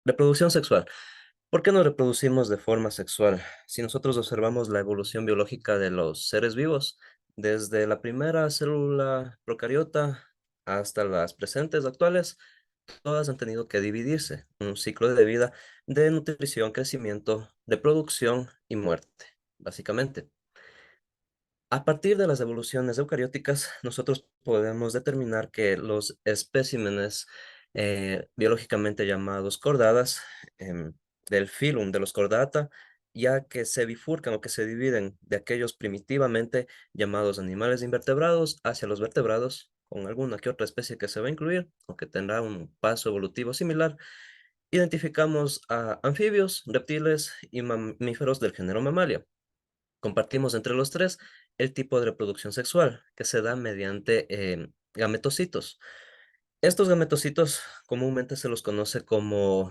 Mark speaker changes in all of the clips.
Speaker 1: Reproducción sexual. ¿Por qué nos reproducimos de forma sexual? Si nosotros observamos la evolución biológica de los seres vivos, desde la primera célula procariota hasta las presentes actuales, todas han tenido que dividirse, un ciclo de vida de nutrición, crecimiento, de producción y muerte, básicamente. A partir de las evoluciones eucarióticas, nosotros podemos determinar que los especímenes biológicamente llamados cordadas del filum de los chordata, ya que se bifurcan o que se dividen de aquellos primitivamente llamados animales invertebrados hacia los vertebrados, con alguna que otra especie que se va a incluir o que tendrá un paso evolutivo similar, identificamos a anfibios, reptiles y mamíferos del género Mammalia. Compartimos entre los tres el tipo de reproducción sexual, que se da mediante gametocitos. Estos gametocitos comúnmente se los conoce como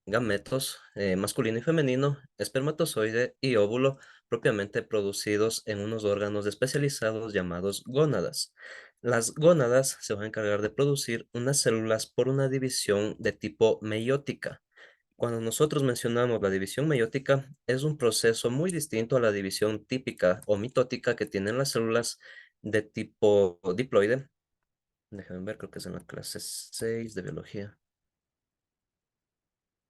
Speaker 1: gametos, masculino y femenino, espermatozoide y óvulo, propiamente producidos en unos órganos especializados llamados gónadas. Las gónadas se van a encargar de producir unas células por una división de tipo meiótica. Cuando nosotros mencionamos la división meiótica, es un proceso muy distinto a la división típica o mitótica que tienen las células de tipo diploide. Déjenme ver, creo que es en la clase 6 de biología.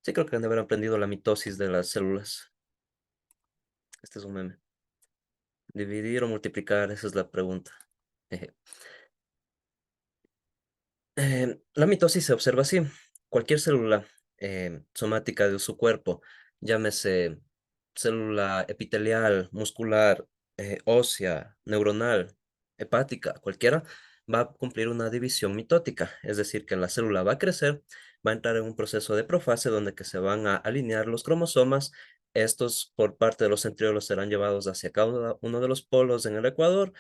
Speaker 1: Sí, creo que han de haber aprendido la mitosis de las células. Este es un meme. Dividir o multiplicar, esa es la pregunta. Jeje. La mitosis se observa así. Cualquier célula somática de su cuerpo, llámese célula epitelial, muscular, ósea, neuronal, hepática, cualquiera, va a cumplir una división mitótica. Es decir, que la célula va a crecer, va a entrar en un proceso de profase donde que se van a alinear los cromosomas. Estos por parte de los centriolos serán llevados hacia cada uno de los polos en el ecuador,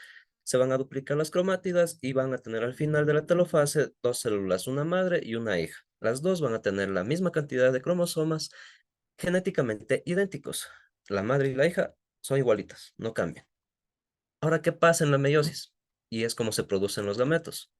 Speaker 1: se van a duplicar las cromátidas y van a tener al final de la telofase dos células, una madre y una hija. Las dos van a tener la misma cantidad de cromosomas genéticamente idénticos. La madre y la hija son igualitas, no cambian. Ahora, ¿qué pasa en la meiosis? Y es como se producen los gametos.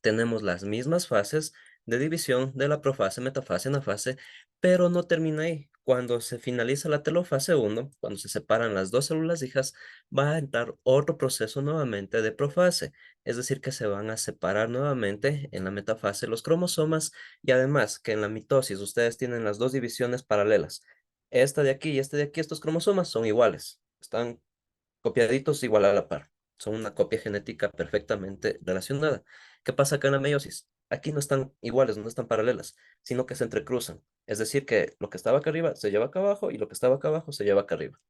Speaker 1: Tenemos las mismas fases de división de la profase, metafase, anafase, pero no termina ahí. Cuando se finaliza la telofase uno, cuando se separan las dos células hijas, va a entrar otro proceso nuevamente de profase, es decir, que se van a separar nuevamente en la metafase los cromosomas y además que en la mitosis ustedes tienen las dos divisiones paralelas. Esta de aquí y este de aquí, estos cromosomas son iguales, están copiaditos igual a la par. Son una copia genética perfectamente relacionada. ¿Qué pasa acá en la meiosis? Aquí no están iguales, no están paralelas, sino que se entrecruzan. Es decir, que lo que estaba acá arriba se lleva acá abajo y lo que estaba acá abajo se lleva acá arriba.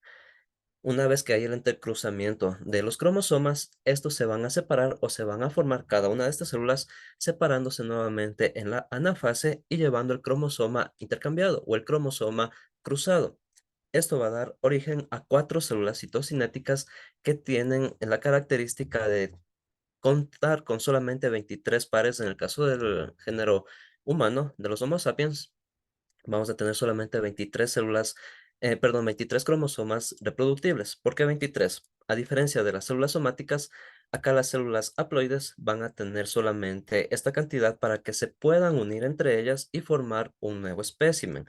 Speaker 1: Una vez que hay el entrecruzamiento de los cromosomas, estos se van a separar o se van a formar cada una de estas células separándose nuevamente en la anafase y llevando el cromosoma intercambiado o el cromosoma cruzado. Esto va a dar origen a cuatro células citocinéticas que tienen la característica de contar con solamente 23 pares en el caso del género humano, de los Homo sapiens. Vamos a tener solamente 23 células, perdón, 23 cromosomas reproductibles. ¿Por qué 23? A diferencia de las células somáticas, acá las células haploides van a tener solamente esta cantidad para que se puedan unir entre ellas y formar un nuevo espécimen.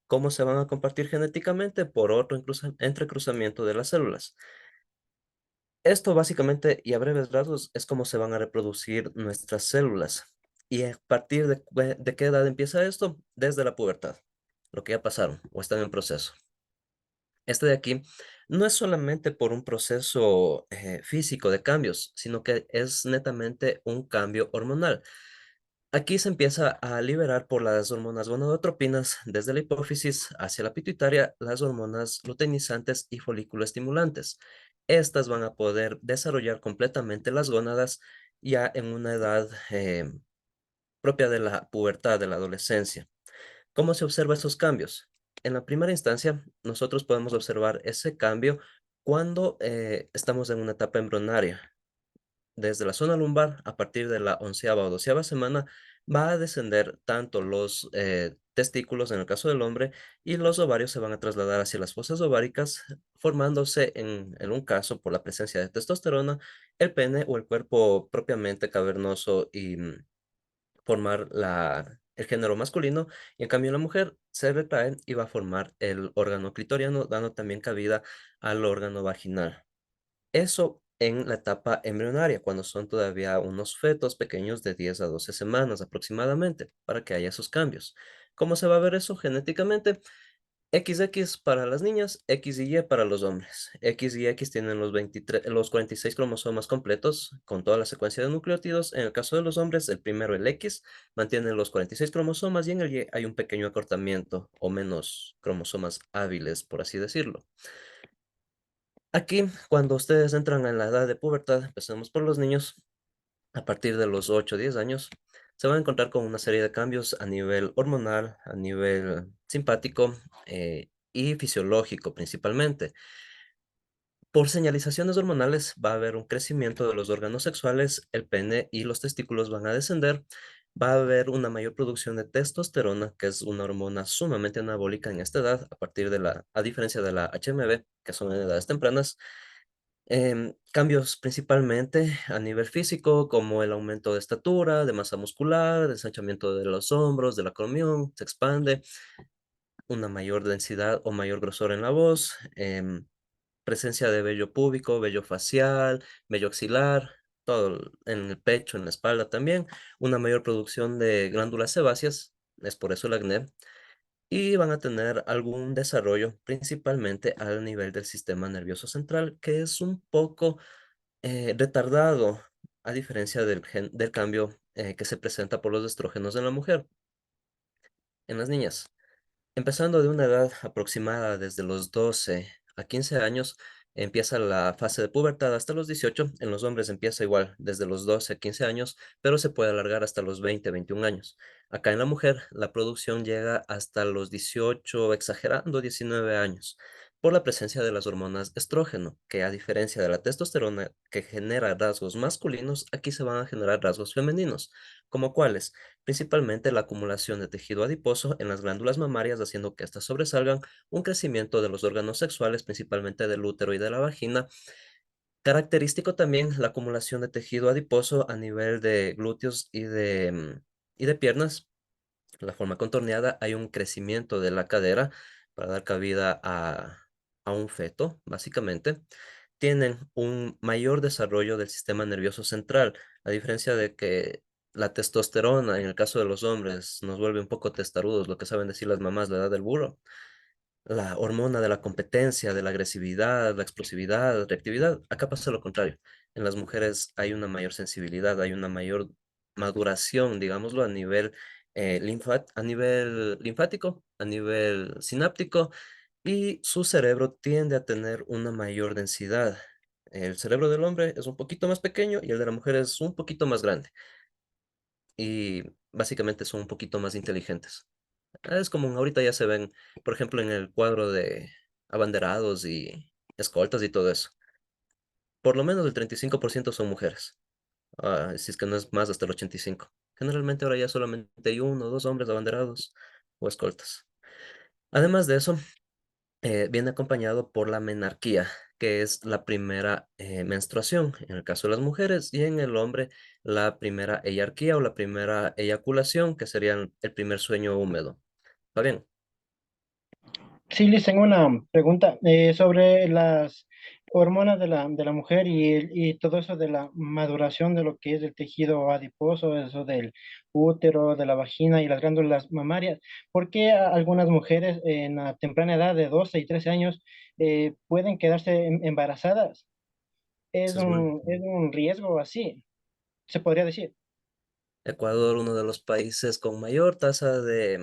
Speaker 1: ¿Cómo se van a compartir genéticamente? Por otro entrecruzamiento de las células. Esto básicamente y a breves rasgos es cómo se van a reproducir nuestras células. ¿Y a partir de qué edad empieza esto? Desde la pubertad, lo que ya pasaron o están en proceso. Este de aquí no es solamente por un proceso físico de cambios, sino que es netamente un cambio hormonal. Aquí se empieza a liberar por las hormonas gonadotropinas desde la hipófisis hacia la pituitaria las hormonas luteinizantes y folículo estimulantes. Estas van a poder desarrollar completamente las gónadas ya en una edad propia de la pubertad, de la adolescencia. ¿Cómo se observa esos cambios? En la primera instancia, nosotros podemos observar ese cambio cuando estamos en una etapa embrionaria. Desde la zona lumbar, a partir de la onceava o doceava semana, va a descender tanto los testículos en el caso del hombre y los ovarios se van a trasladar hacia las fosas ováricas, formándose en un caso por la presencia de testosterona, el pene o el cuerpo propiamente cavernoso y formar el género masculino, y en cambio en la mujer se retrae y va a formar el órgano clitoriano, dando también cabida al órgano vaginal. Eso en la etapa embrionaria, cuando son todavía unos fetos pequeños de 10 a 12 semanas aproximadamente, para que haya esos cambios. ¿Cómo se va a ver eso genéticamente? XX para las niñas, X y Y para los hombres. X y X tienen los 46 cromosomas completos con toda la secuencia de nucleótidos. En el caso de los hombres, el primero, el X, mantiene los 46 cromosomas y en el Y hay un pequeño acortamiento o menos cromosomas hábiles, por así decirlo. Aquí, cuando ustedes entran en la edad de pubertad, empecemos por los niños, a partir de los 8 o 10 años, se van a encontrar con una serie de cambios a nivel hormonal, a nivel simpático y fisiológico principalmente. Por señalizaciones hormonales va a haber un crecimiento de los órganos sexuales, el pene y los testículos van a descender, va a haber una mayor producción de testosterona, que es una hormona sumamente anabólica en esta edad, a diferencia de la HMB, que son en edades tempranas. Cambios principalmente a nivel físico, como el aumento de estatura, de masa muscular, ensanchamiento de los hombros, del acromión, se expande, una mayor densidad o mayor grosor en la voz, presencia de vello púbico, vello facial, vello axilar, en el pecho, en la espalda también, una mayor producción de glándulas sebáceas, es por eso el acné, y van a tener algún desarrollo principalmente al nivel del sistema nervioso central, que es un poco retardado, a diferencia del cambio que se presenta por los estrógenos en la mujer, en las niñas. Empezando de una edad aproximada desde los 12 a 15 años, empieza la fase de pubertad hasta los 18. En los hombres empieza igual, desde los 12 a 15 años, pero se puede alargar hasta los 20, 21 años. Acá en la mujer, la producción llega hasta los 18, exagerando 19 años, por la presencia de las hormonas estrógeno, que a diferencia de la testosterona que genera rasgos masculinos, aquí se van a generar rasgos femeninos, como cuáles principalmente la acumulación de tejido adiposo en las glándulas mamarias, haciendo que éstas sobresalgan, un crecimiento de los órganos sexuales, principalmente del útero y de la vagina. Característico también la acumulación de tejido adiposo a nivel de glúteos y de piernas. La forma contorneada, hay un crecimiento de la cadera para dar cabida a un feto, básicamente. Tienen un mayor desarrollo del sistema nervioso central, a diferencia de que la testosterona, en el caso de los hombres, nos vuelve un poco testarudos, lo que saben decir las mamás, la edad del burro. La hormona de la competencia, de la agresividad, la explosividad, reactividad. Acá pasa lo contrario. En las mujeres hay una mayor sensibilidad, hay una mayor maduración, digámoslo, a nivel linfático, a nivel sináptico, y su cerebro tiende a tener una mayor densidad. El cerebro del hombre es un poquito más pequeño y el de la mujer es un poquito más grande. Y básicamente son un poquito más inteligentes. Es común, ahorita ya se ven, por ejemplo, en el cuadro de abanderados y escoltas y todo eso. Por lo menos el 35% son mujeres. Si es que no es más, hasta el 85%. Generalmente ahora ya solamente hay uno o dos hombres abanderados o escoltas. Además de eso, viene acompañado por la menarquía, que es la primera menstruación en el caso de las mujeres, y en el hombre la primera eyarquía o la primera eyaculación, que sería el primer sueño húmedo. ¿Está bien?
Speaker 2: Sí, les tengo una pregunta sobre las hormonas de la mujer y todo eso de la maduración de lo que es el tejido adiposo, eso del útero, de la vagina y las glándulas mamarias. ¿Por qué algunas mujeres en la temprana edad de 12 y 13 años pueden quedarse embarazadas?
Speaker 1: Esa es buena.
Speaker 2: Es un riesgo así, se podría decir.
Speaker 1: Ecuador, uno de los países con mayor tasa de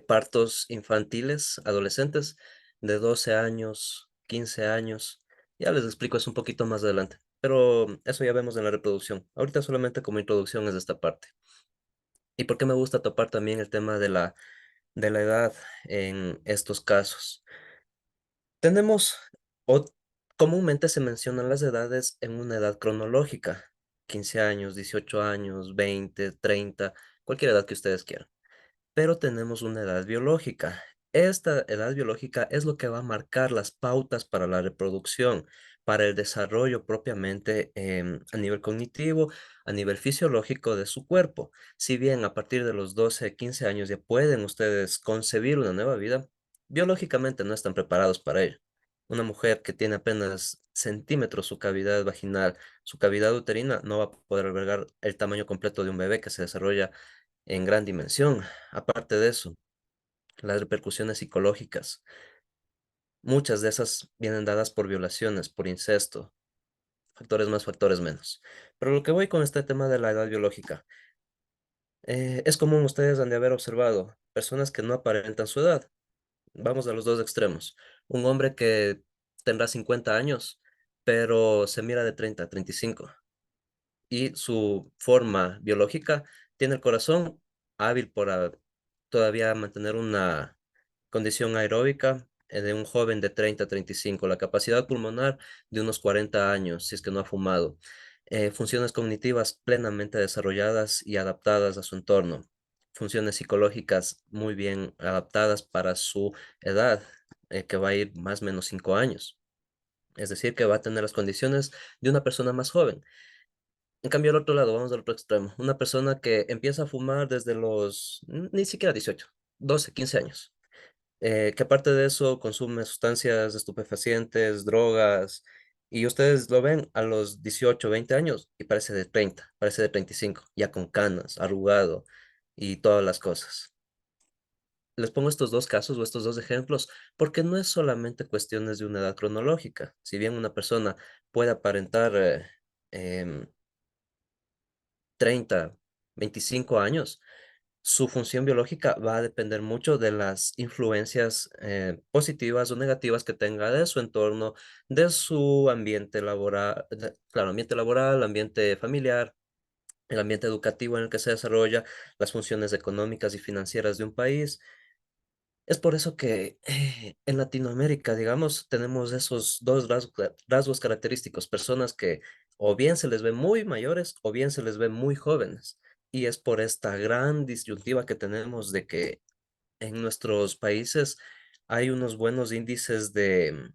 Speaker 1: partos infantiles, adolescentes, de 12 años, 15 años. Ya les explico eso un poquito más adelante, pero eso ya vemos en la reproducción. Ahorita solamente como introducción es esta parte. ¿Y por qué me gusta topar también el tema de la edad en estos casos? Tenemos, o comúnmente se mencionan las edades en una edad cronológica, 15 años, 18 años, 20, 30, cualquier edad que ustedes quieran. Pero tenemos una edad biológica. Esta edad biológica es lo que va a marcar las pautas para la reproducción, para el desarrollo propiamente a nivel cognitivo, a nivel fisiológico de su cuerpo. Si bien a partir de los 12, 15 años ya pueden ustedes concebir una nueva vida, biológicamente no están preparados para ello. Una mujer que tiene apenas centímetros su cavidad vaginal, su cavidad uterina, no va a poder albergar el tamaño completo de un bebé que se desarrolla en gran dimensión. Aparte de eso, las repercusiones psicológicas, muchas de esas vienen dadas por violaciones, por incesto, factores más, factores menos. Pero lo que voy con este tema de la edad biológica, es común ustedes han de haber observado personas que no aparentan su edad. Vamos a los dos extremos. Un hombre que tendrá 50 años, pero se mira de 30 a 35 y su forma biológica tiene el corazón hábil para todavía mantener una condición aeróbica de un joven de 30 a 35, la capacidad pulmonar de unos 40 años, si es que no ha fumado, funciones cognitivas plenamente desarrolladas y adaptadas a su entorno, funciones psicológicas muy bien adaptadas para su edad, que va a ir más o menos 5 años. Es decir, que va a tener las condiciones de una persona más joven. En cambio, al otro lado, vamos al otro extremo. Una persona que empieza a fumar desde los ni siquiera 18, 12, 15 años. Que aparte de eso consume sustancias estupefacientes, drogas, y ustedes lo ven a los 18, 20 años y parece de 30, parece de 35, ya con canas, arrugado y todas las cosas. Les pongo estos dos casos o estos dos ejemplos porque no es solamente cuestiones de una edad cronológica. Si bien una persona puede aparentar em, 30, 25 años, su función biológica va a depender mucho de las influencias positivas o negativas que tenga de su entorno, de su ambiente laboral, claro, ambiente laboral, ambiente familiar, el ambiente educativo en el que se desarrolla, las funciones económicas y financieras de un país. Es por eso que en Latinoamérica, digamos, tenemos esos dos rasgos característicos, personas que o bien se les ve muy mayores o bien se les ve muy jóvenes. Y es por esta gran disyuntiva que tenemos de que en nuestros países hay unos buenos índices de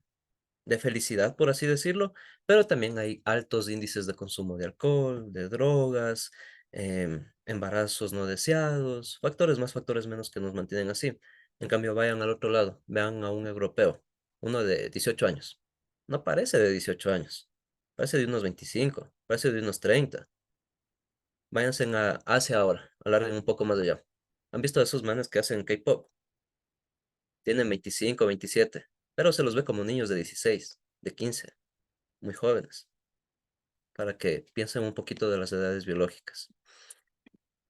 Speaker 1: felicidad, por así decirlo, pero también hay altos índices de consumo de alcohol, de drogas, embarazos no deseados, factores más, factores menos que nos mantienen así. En cambio, vayan al otro lado, vean a un europeo, uno de 18 años. No parece de 18 años, parece de unos 25, parece de unos 30. Váyanse a Asia ahora, alarguen un poco más allá. ¿Han visto a esos manes que hacen K-pop? Tienen 25, 27, pero se los ve como niños de 16, de 15, muy jóvenes, para que piensen un poquito de las edades biológicas.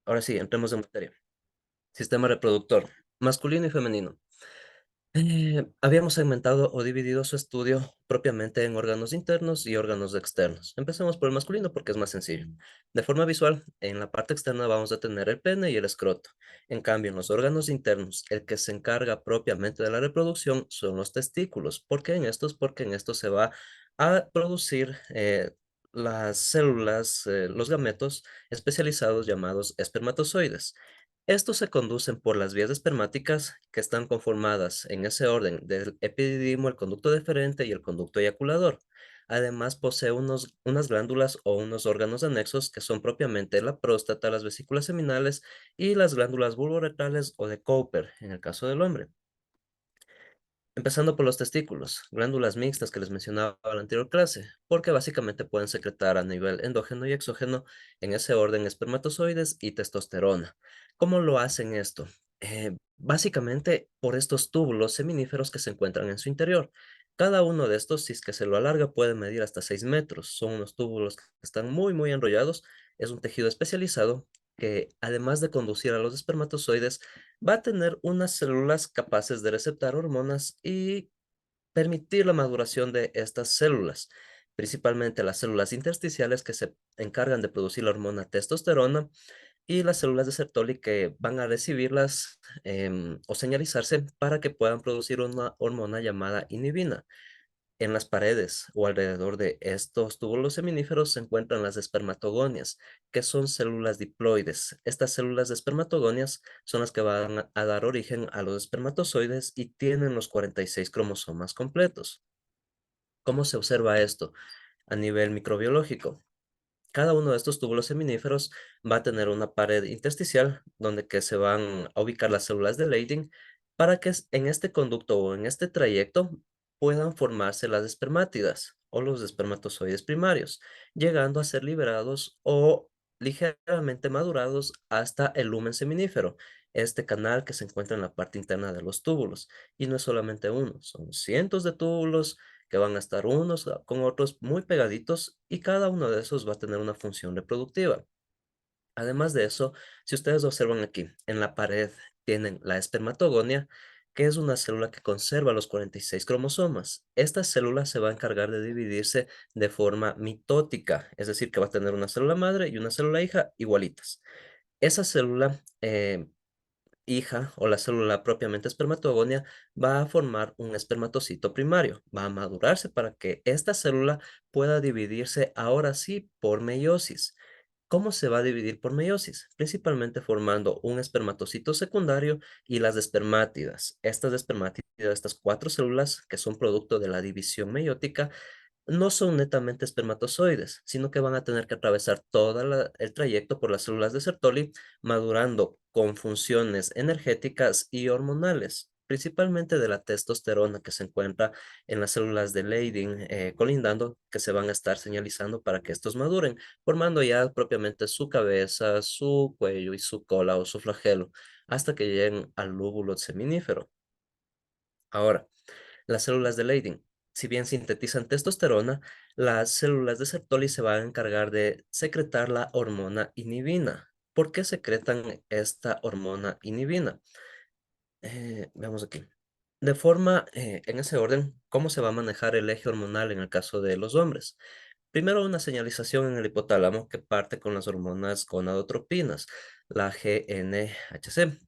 Speaker 1: Ahora sí, entremos en materia. Sistema reproductor, masculino y femenino. Habíamos segmentado o dividido su estudio propiamente en órganos internos y órganos externos. Empecemos por el masculino porque es más sencillo. De forma visual, en la parte externa vamos a tener el pene y el escroto. En cambio, en los órganos internos, el que se encarga propiamente de la reproducción son los testículos. ¿Por qué en estos? Porque en estos se va a producir las células, los gametos especializados llamados espermatozoides. Estos se conducen por las vías espermáticas que están conformadas en ese orden del epididimo, el conducto deferente y el conducto eyaculador. Además, posee unas glándulas o unos órganos anexos que son propiamente la próstata, las vesículas seminales y las glándulas bulboretales o de Cooper en el caso del hombre. Empezando por los testículos, glándulas mixtas que les mencionaba en la anterior clase, porque básicamente pueden secretar a nivel endógeno y exógeno en ese orden espermatozoides y testosterona. ¿Cómo lo hacen esto? Básicamente por estos túbulos seminíferos que se encuentran en su interior. Cada uno de estos, si es que se lo alarga, puede medir hasta 6 metros. Son unos túbulos que están muy, muy enrollados. Es un tejido especializado que, además de conducir a los espermatozoides, va a tener unas células capaces de receptar hormonas y permitir la maduración de estas células, principalmente las células intersticiales que se encargan de producir la hormona testosterona y las células de Sertoli que van a recibirlas o señalizarse para que puedan producir una hormona llamada inhibina. En las paredes o alrededor de estos túbulos seminíferos se encuentran las espermatogonias, que son células diploides. Estas células de espermatogonias son las que van a dar origen a los espermatozoides y tienen los 46 cromosomas completos. ¿Cómo se observa esto a nivel microbiológico? Cada uno de estos túbulos seminíferos va a tener una pared intersticial donde que se van a ubicar las células de Leydig para que en este conducto o en este trayecto puedan formarse las espermátidas o los espermatozoides primarios, llegando a ser liberados o ligeramente madurados hasta el lumen seminífero, este canal que se encuentra en la parte interna de los túbulos. Y no es solamente uno, son cientos de túbulos que van a estar unos con otros muy pegaditos y cada uno de esos va a tener una función reproductiva. Además de eso, si ustedes observan aquí, en la pared tienen la espermatogonia, que es una célula que conserva los 46 cromosomas. Esta célula se va a encargar de dividirse de forma mitótica, es decir, que va a tener una célula madre y una célula hija igualitas. Esa célula hija o la célula propiamente espermatogonia va a formar un espermatocito primario, va a madurarse para que esta célula pueda dividirse ahora sí por meiosis. ¿Cómo se va a dividir por meiosis? Principalmente formando un espermatocito secundario y las espermátidas. Estas espermátidas, estas cuatro células que son producto de la división meiótica, no son netamente espermatozoides, sino que van a tener que atravesar todo el trayecto por las células de Sertoli, madurando con funciones energéticas y hormonales, principalmente de la testosterona que se encuentra en las células de Leydig, colindando, que se van a estar señalizando para que estos maduren, formando ya propiamente su cabeza, su cuello y su cola o su flagelo, hasta que lleguen al lóbulo seminífero. Ahora, las células de Leydig, si bien sintetizan testosterona, las células de Sertoli se van a encargar de secretar la hormona inhibina. ¿Por qué secretan esta hormona inhibina? Veamos aquí. De forma, en ese orden, ¿cómo se va a manejar el eje hormonal en el caso de los hombres? Primero, una señalización en el hipotálamo que parte con las hormonas gonadotropinas, la GnHC.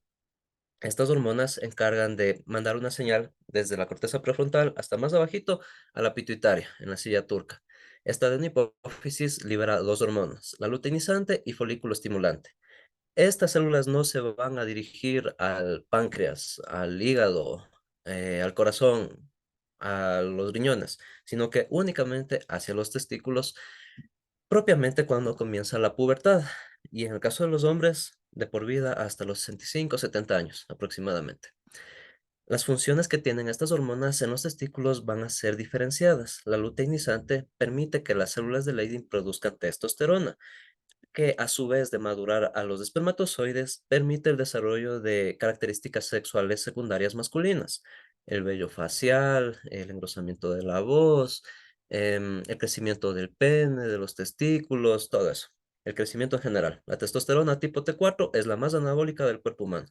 Speaker 1: Estas hormonas encargan de mandar una señal desde la corteza prefrontal hasta más abajito a la pituitaria, en la silla turca. Esta adenohipófisis libera dos hormonas, la luteinizante y folículo estimulante. Estas células no se van a dirigir al páncreas, al hígado, al corazón, a los riñones, sino que únicamente hacia los testículos, propiamente cuando comienza la pubertad. Y en el caso de los hombres, de por vida hasta los 65 70 años aproximadamente. Las funciones que tienen estas hormonas en los testículos van a ser diferenciadas. La luteinizante permite que las células de Leydig produzcan testosterona, que a su vez de madurar a los espermatozoides permite el desarrollo de características sexuales secundarias masculinas, el vello facial, el engrosamiento de la voz, el crecimiento del pene, de los testículos, todo eso. El crecimiento en general. La testosterona tipo T4 es la más anabólica del cuerpo humano,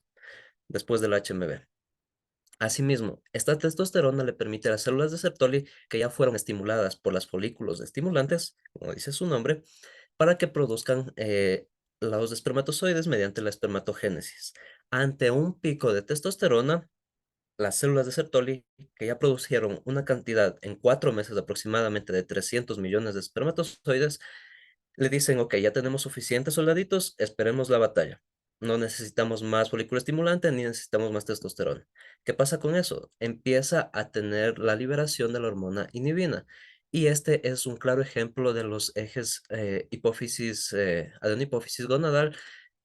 Speaker 1: después del HMB. Asimismo, esta testosterona le permite a las células de Sertoli que ya fueron estimuladas por los folículos estimulantes, como dice su nombre, para que produzcan los espermatozoides mediante la espermatogénesis. Ante un pico de testosterona, las células de Sertoli, que ya produjeron una cantidad en 4 meses aproximadamente de 300 millones de espermatozoides, le dicen, ok, ya tenemos suficientes soldaditos, esperemos la batalla. No necesitamos más folículo estimulante ni necesitamos más testosterona. ¿Qué pasa con eso? Empieza a tener la liberación de la hormona inhibina. Y este es un claro ejemplo de los ejes hipófisis, adenohipófisis gonadal,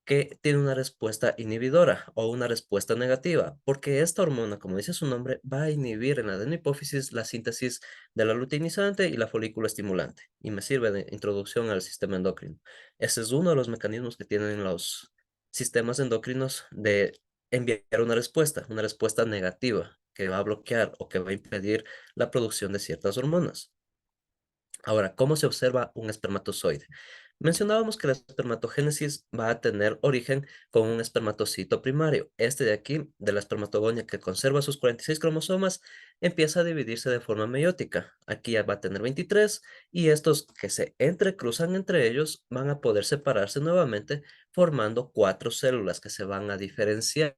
Speaker 1: que tiene una respuesta inhibidora o una respuesta negativa, porque esta hormona, como dice su nombre, va a inhibir en la adenohipófisis la síntesis de la luteinizante y la folículo estimulante, y me sirve de introducción al sistema endocrino. Ese es uno de los mecanismos que tienen los sistemas endocrinos de enviar una respuesta negativa que va a bloquear o que va a impedir la producción de ciertas hormonas. Ahora, ¿cómo se observa un espermatozoide? Mencionábamos que la espermatogénesis va a tener origen con un espermatocito primario. Este de aquí, de la espermatogonia que conserva sus 46 cromosomas, empieza a dividirse de forma meiótica. Aquí ya va a tener 23 y estos que se entrecruzan entre ellos van a poder separarse nuevamente formando cuatro células que se van a diferenciar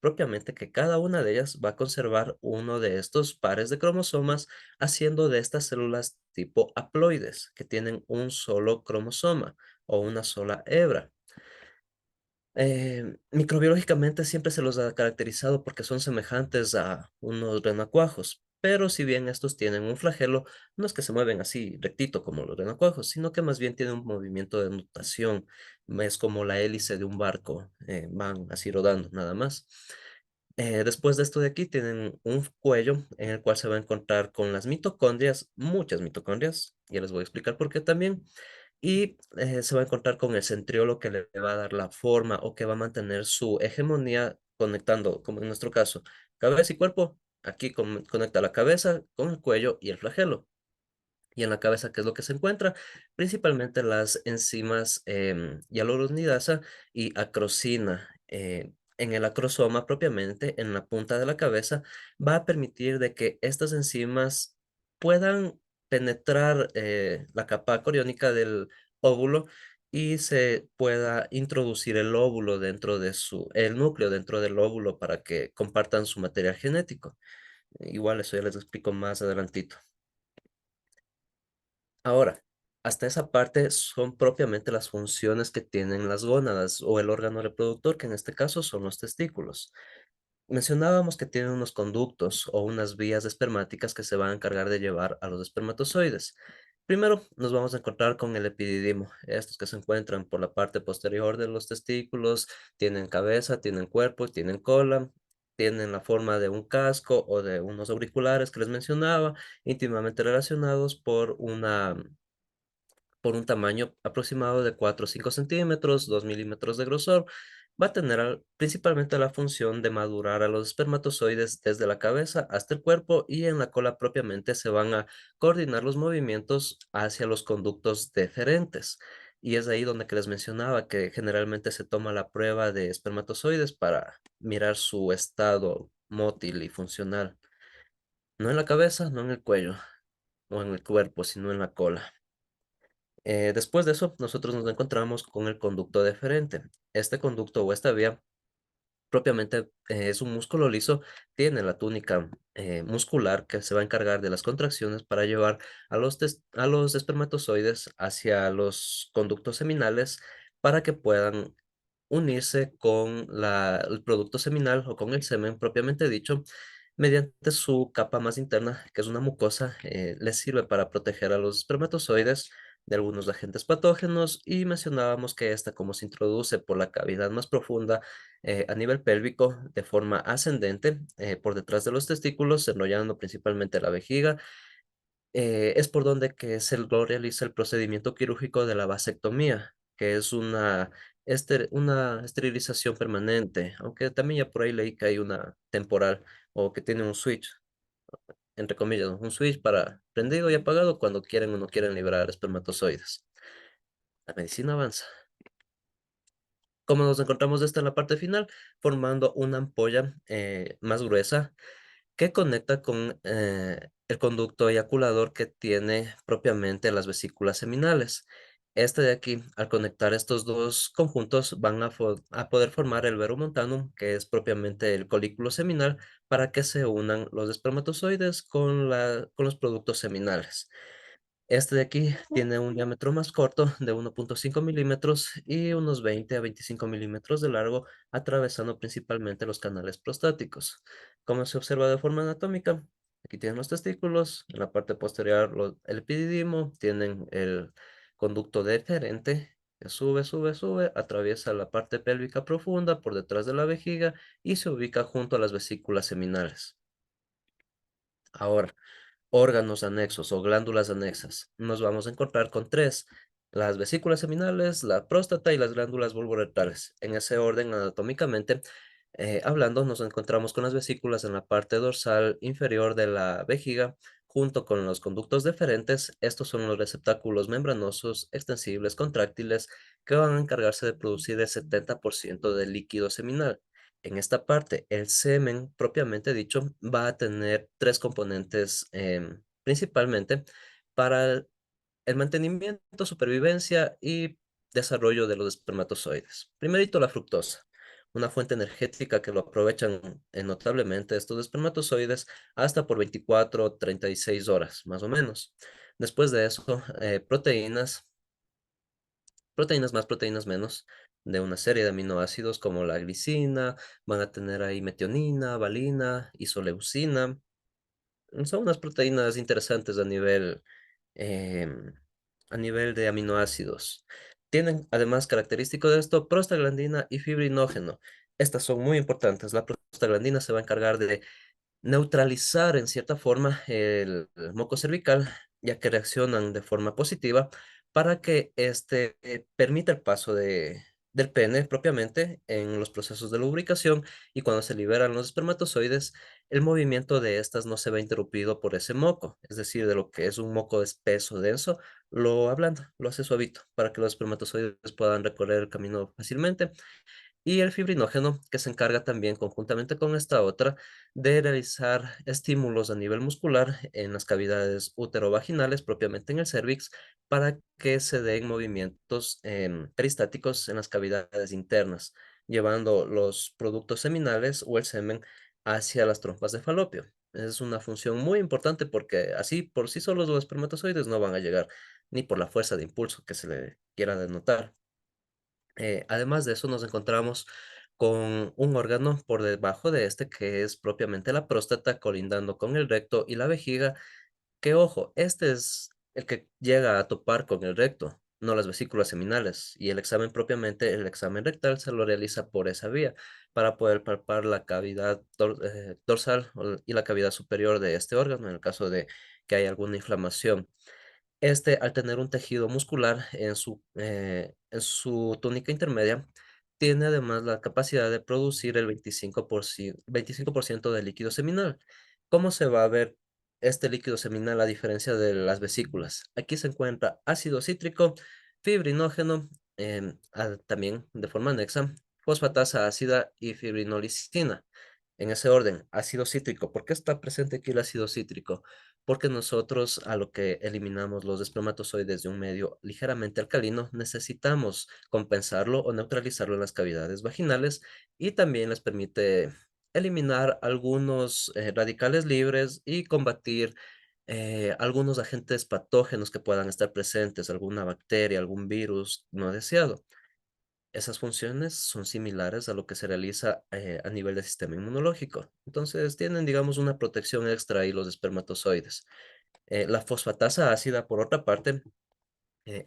Speaker 1: propiamente, que cada una de ellas va a conservar uno de estos pares de cromosomas, haciendo de estas células tipo haploides, que tienen un solo cromosoma o una sola hebra. Microbiológicamente siempre se los ha caracterizado porque son semejantes a unos renacuajos. pero si bien estos tienen un flagelo, no es que se mueven así rectito como los renacuajos, sino que más bien tienen un movimiento de nutación, es como la hélice de un barco, van así rodando nada más. Después de esto de aquí tienen un cuello en el cual se va a encontrar con las mitocondrias, muchas mitocondrias, ya les voy a explicar por qué también, y se va a encontrar con el centriolo que le va a dar la forma o que va a mantener su hegemonía conectando, como en nuestro caso, cabeza y cuerpo. Aquí conecta la cabeza con el cuello y el flagelo. Y en la cabeza, ¿qué es lo que se encuentra? Principalmente las enzimas hialuronidasa y acrosina. En el acrosoma propiamente, en la punta de la cabeza, va a permitir de que estas enzimas puedan penetrar la capa coriónica del óvulo y se pueda introducir el óvulo dentro de el núcleo dentro del óvulo para que compartan su material genético. Igual eso ya les explico más adelantito. Ahora, hasta esa parte son propiamente las funciones que tienen las gónadas o el órgano reproductor, que en este caso son los testículos. Mencionábamos que tienen unos conductos o unas vías espermáticas que se van a encargar de llevar a los espermatozoides. Primero nos vamos a encontrar con el epididimo, estos que se encuentran por la parte posterior de los testículos, tienen cabeza, tienen cuerpo, tienen cola, tienen la forma de un casco o de unos auriculares que les mencionaba, íntimamente relacionados por un tamaño aproximado de 4 o 5 centímetros, 2 milímetros de grosor. Va a tener principalmente la función de madurar a los espermatozoides desde la cabeza hasta el cuerpo y en la cola propiamente se van a coordinar los movimientos hacia los conductos deferentes. Y es ahí donde que les mencionaba que generalmente se toma la prueba de espermatozoides para mirar su estado mótil y funcional. No en la cabeza, no en el cuello o en el cuerpo, sino en la cola. Después de eso, nosotros nos encontramos con el conducto deferente. Este conducto o esta vía propiamente es un músculo liso, tiene la túnica muscular que se va a encargar de las contracciones para llevar a los espermatozoides hacia los conductos seminales para que puedan unirse con el producto seminal o con el semen propiamente dicho, mediante su capa más interna, que es una mucosa, les sirve para proteger a los espermatozoides de algunos agentes patógenos y mencionábamos que esta, como se introduce por la cavidad más profunda a nivel pélvico de forma ascendente, por detrás de los testículos, enrollando principalmente la vejiga, es por donde que se lo realiza el procedimiento quirúrgico de la vasectomía, que es una esterilización permanente, aunque también ya por ahí leí que hay una temporal o que tiene un switch, entre comillas, ¿no? Un switch para prendido y apagado cuando quieren o no quieren liberar espermatozoides. La medicina avanza. Como nos encontramos esta en la parte final, formando una ampolla más gruesa que conecta con el conducto eyaculador que tiene propiamente las vesículas seminales. Este de aquí, al conectar estos dos conjuntos, van a poder formar el verumontanum, que es propiamente el colículo seminal, para que se unan los espermatozoides con los productos seminales. Este de aquí tiene un diámetro más corto de 1,5 milímetros y unos 20 a 25 milímetros de largo, atravesando principalmente los canales prostáticos. Como se observa de forma anatómica, aquí tienen los testículos, en la parte posterior el epididimo, tienen el conducto deferente que sube, sube, sube, atraviesa la parte pélvica profunda por detrás de la vejiga y se ubica junto a las vesículas seminales. Ahora, órganos anexos o glándulas anexas. Nos vamos a encontrar con tres, las vesículas seminales, la próstata y las glándulas vulvoretales. En ese orden, anatómicamente hablando, nos encontramos con las vesículas en la parte dorsal inferior de la vejiga, junto con los conductos deferentes. Estos son los receptáculos membranosos, extensibles, contráctiles, que van a encargarse de producir el 70% del líquido seminal. En esta parte, el semen, propiamente dicho, va a tener tres componentes principalmente para el mantenimiento, supervivencia y desarrollo de los espermatozoides. Primerito, la fructosa, una fuente energética que lo aprovechan notablemente estos espermatozoides hasta por 24 o 36 horas, más o menos. Después de eso, proteínas más, proteínas menos, de una serie de aminoácidos como la glicina, van a tener ahí metionina, valina, isoleucina, Son unas proteínas interesantes em, a nivel de aminoácidos. Tienen además característico de esto prostaglandina y fibrinógeno. Estas son muy importantes. La prostaglandina se va a encargar de neutralizar en cierta forma el moco cervical, ya que reaccionan de forma positiva para que este permita el paso del pene propiamente en los procesos de lubricación y cuando se liberan los espermatozoides, el movimiento de estas no se ve interrumpido por ese moco, es decir, de lo que es un moco espeso, denso, lo ablanda, lo hace suavito para que los espermatozoides puedan recorrer el camino fácilmente y el fibrinógeno, que se encarga también conjuntamente con esta otra de realizar estímulos a nivel muscular en las cavidades uterovaginales, propiamente en el cérvix, para que se den movimientos peristáticos en las cavidades internas, llevando los productos seminales o el semen hacia las trompas de falopio. Es una función muy importante porque así por sí solos los espermatozoides no van a llegar ni por la fuerza de impulso que se le quiera denotar. Además de eso, nos encontramos con un órgano por debajo de este que es propiamente la próstata, colindando con el recto y la vejiga, que ojo, este es el que llega a topar con el recto, no las vesículas seminales, y el examen propiamente, el examen rectal se lo realiza por esa vía, para poder palpar la cavidad dorsal y la cavidad superior de este órgano, en el caso de que haya alguna inflamación. Este, al tener un tejido muscular en su túnica intermedia, tiene además la capacidad de producir el 25% del líquido seminal. ¿Cómo se va a ver este líquido seminal a diferencia de las vesículas? Aquí se encuentra ácido cítrico, fibrinógeno, también de forma anexa, fosfatasa ácida y fibrinolicina. En ese orden, ácido cítrico. ¿Por qué está presente aquí el ácido cítrico? Porque nosotros a lo que eliminamos los espermatozoides de un medio ligeramente alcalino, necesitamos compensarlo o neutralizarlo en las cavidades vaginales y también les permite eliminar algunos radicales libres y combatir algunos agentes patógenos que puedan estar presentes, alguna bacteria, algún virus no deseado. Esas funciones son similares a lo que se realiza a nivel del sistema inmunológico. Entonces tienen, digamos, una protección extra ahí los espermatozoides. La fosfatasa ácida, por otra parte,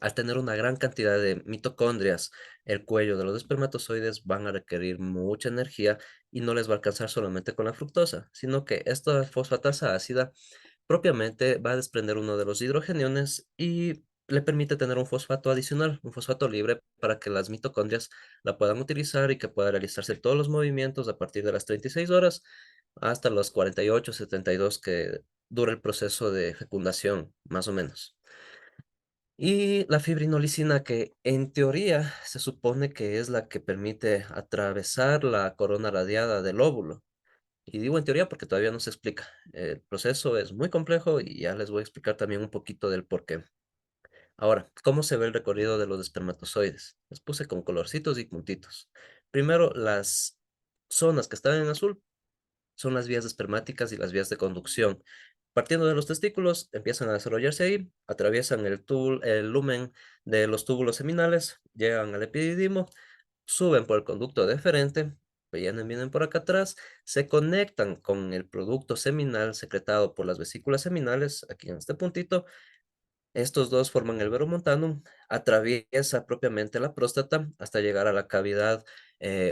Speaker 1: al tener una gran cantidad de mitocondrias, el cuello de los espermatozoides van a requerir mucha energía y no les va a alcanzar solamente con la fructosa, sino que esta fosfatasa ácida propiamente va a desprender uno de los hidrogeniones y le permite tener un fosfato adicional, un fosfato libre para que las mitocondrias la puedan utilizar y que pueda realizarse todos los movimientos a partir de las 36 horas hasta los 48, 72 que dura el proceso de fecundación, más o menos. Y la fibrinolicina, que en teoría se supone que es la que permite atravesar la corona radiada del óvulo. Y digo en teoría porque todavía no se explica. El proceso es muy complejo y ya les voy a explicar también un poquito del por qué. Ahora, ¿cómo se ve el recorrido de los espermatozoides? Les puse con colorcitos y puntitos. Primero, las zonas que están en azul son las vías espermáticas y las vías de conducción. Partiendo de los testículos, empiezan a desarrollarse ahí, atraviesan el lumen de los túbulos seminales, llegan al epididimo, suben por el conducto deferente, vienen por acá atrás, se conectan con el producto seminal secretado por las vesículas seminales, aquí en este puntito. Estos dos forman el verumontanum, atraviesa propiamente la próstata hasta llegar a la cavidad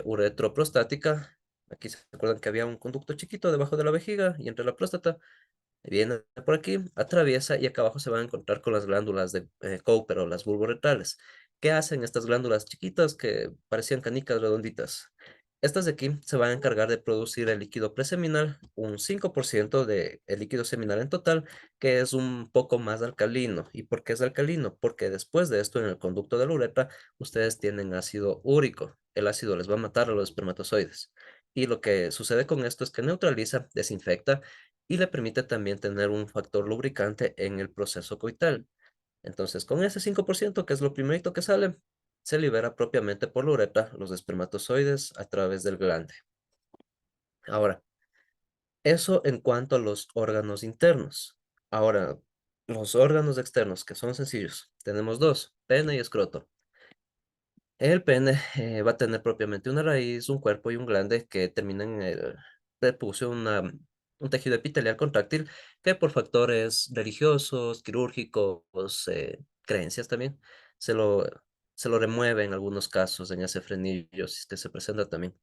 Speaker 1: uretroprostática. Aquí se acuerdan que había un conducto chiquito debajo de la vejiga y entre la próstata. Viene por aquí, atraviesa y acá abajo se van a encontrar con las glándulas de Cowper o las bulboretales. ¿Qué hacen estas glándulas chiquitas que parecían canicas redonditas? Estas de aquí se van a encargar de producir el líquido preseminal, un 5% del líquido seminal en total, que es un poco más alcalino. ¿Y por qué es alcalino? Porque después de esto, en el conducto de la uretra, ustedes tienen ácido úrico. El ácido les va a matar a los espermatozoides. Y lo que sucede con esto es que neutraliza, desinfecta y le permite también tener un factor lubricante en el proceso coital. Entonces, con ese 5%, que es lo primerito que sale, se libera propiamente por la uretra los espermatozoides a través del glande. Ahora, eso en cuanto a los órganos internos. Ahora, los órganos externos, que son sencillos, tenemos dos, pene y escroto. El pene va a tener propiamente una raíz, un cuerpo y un glande que terminan en el prepucio, un tejido epitelial contráctil que por factores religiosos, quirúrgicos, creencias también, se lo, se lo remueve en algunos casos en ese frenillo, si es que se presenta también.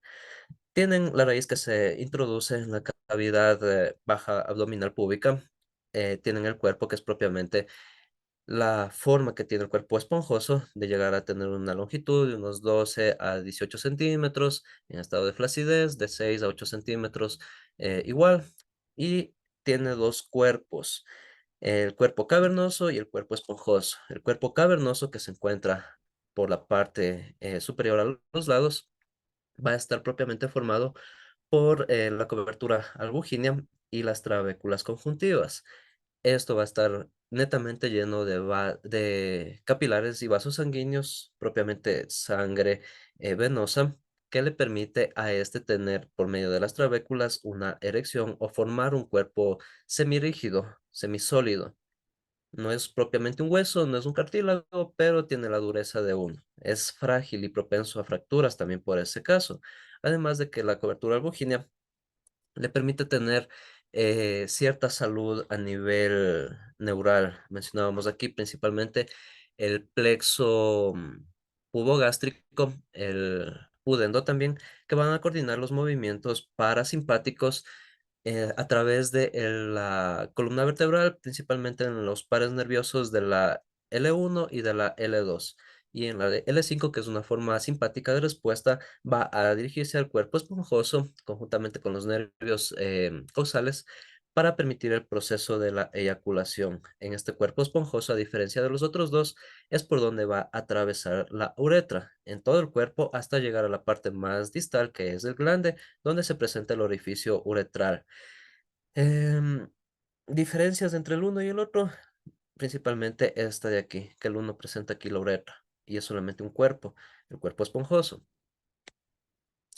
Speaker 1: Tienen la raíz que se introduce en la cavidad baja abdominal púbica. Tienen el cuerpo que es propiamente la forma que tiene el cuerpo esponjoso de llegar a tener una longitud de unos 12 a 18 centímetros, en estado de flacidez de 6 a 8 centímetros igual, y tiene dos cuerpos, el cuerpo cavernoso y el cuerpo esponjoso. El cuerpo cavernoso que se encuentra por la parte superior a los lados va a estar propiamente formado por la cobertura albuginea y las trabéculas conjuntivas. Esto va a estar netamente lleno de capilares y vasos sanguíneos, propiamente sangre venosa, que le permite a este tener por medio de las trabéculas una erección o formar un cuerpo semirrígido, semisólido. No es propiamente un hueso, no es un cartílago, pero tiene la dureza de uno. Es frágil y propenso a fracturas también por ese caso. Además de que la cobertura albuginea le permite tener cierta salud a nivel neural. Mencionábamos aquí principalmente el plexo pubogástrico, el pudendo también, que van a coordinar los movimientos parasimpáticos a través de la columna vertebral, principalmente en los pares nerviosos de la L1 y de la L2. Y en la de L5, que es una forma simpática de respuesta, va a dirigirse al cuerpo esponjoso conjuntamente con los nervios causales para permitir el proceso de la eyaculación. En este cuerpo esponjoso, a diferencia de los otros dos, es por donde va a atravesar la uretra en todo el cuerpo hasta llegar a la parte más distal, que es el glande, donde se presenta el orificio uretral. Em, Diferencias entre el uno y el otro, principalmente esta de aquí, que el uno presenta aquí la uretra y es solamente un cuerpo, el cuerpo esponjoso.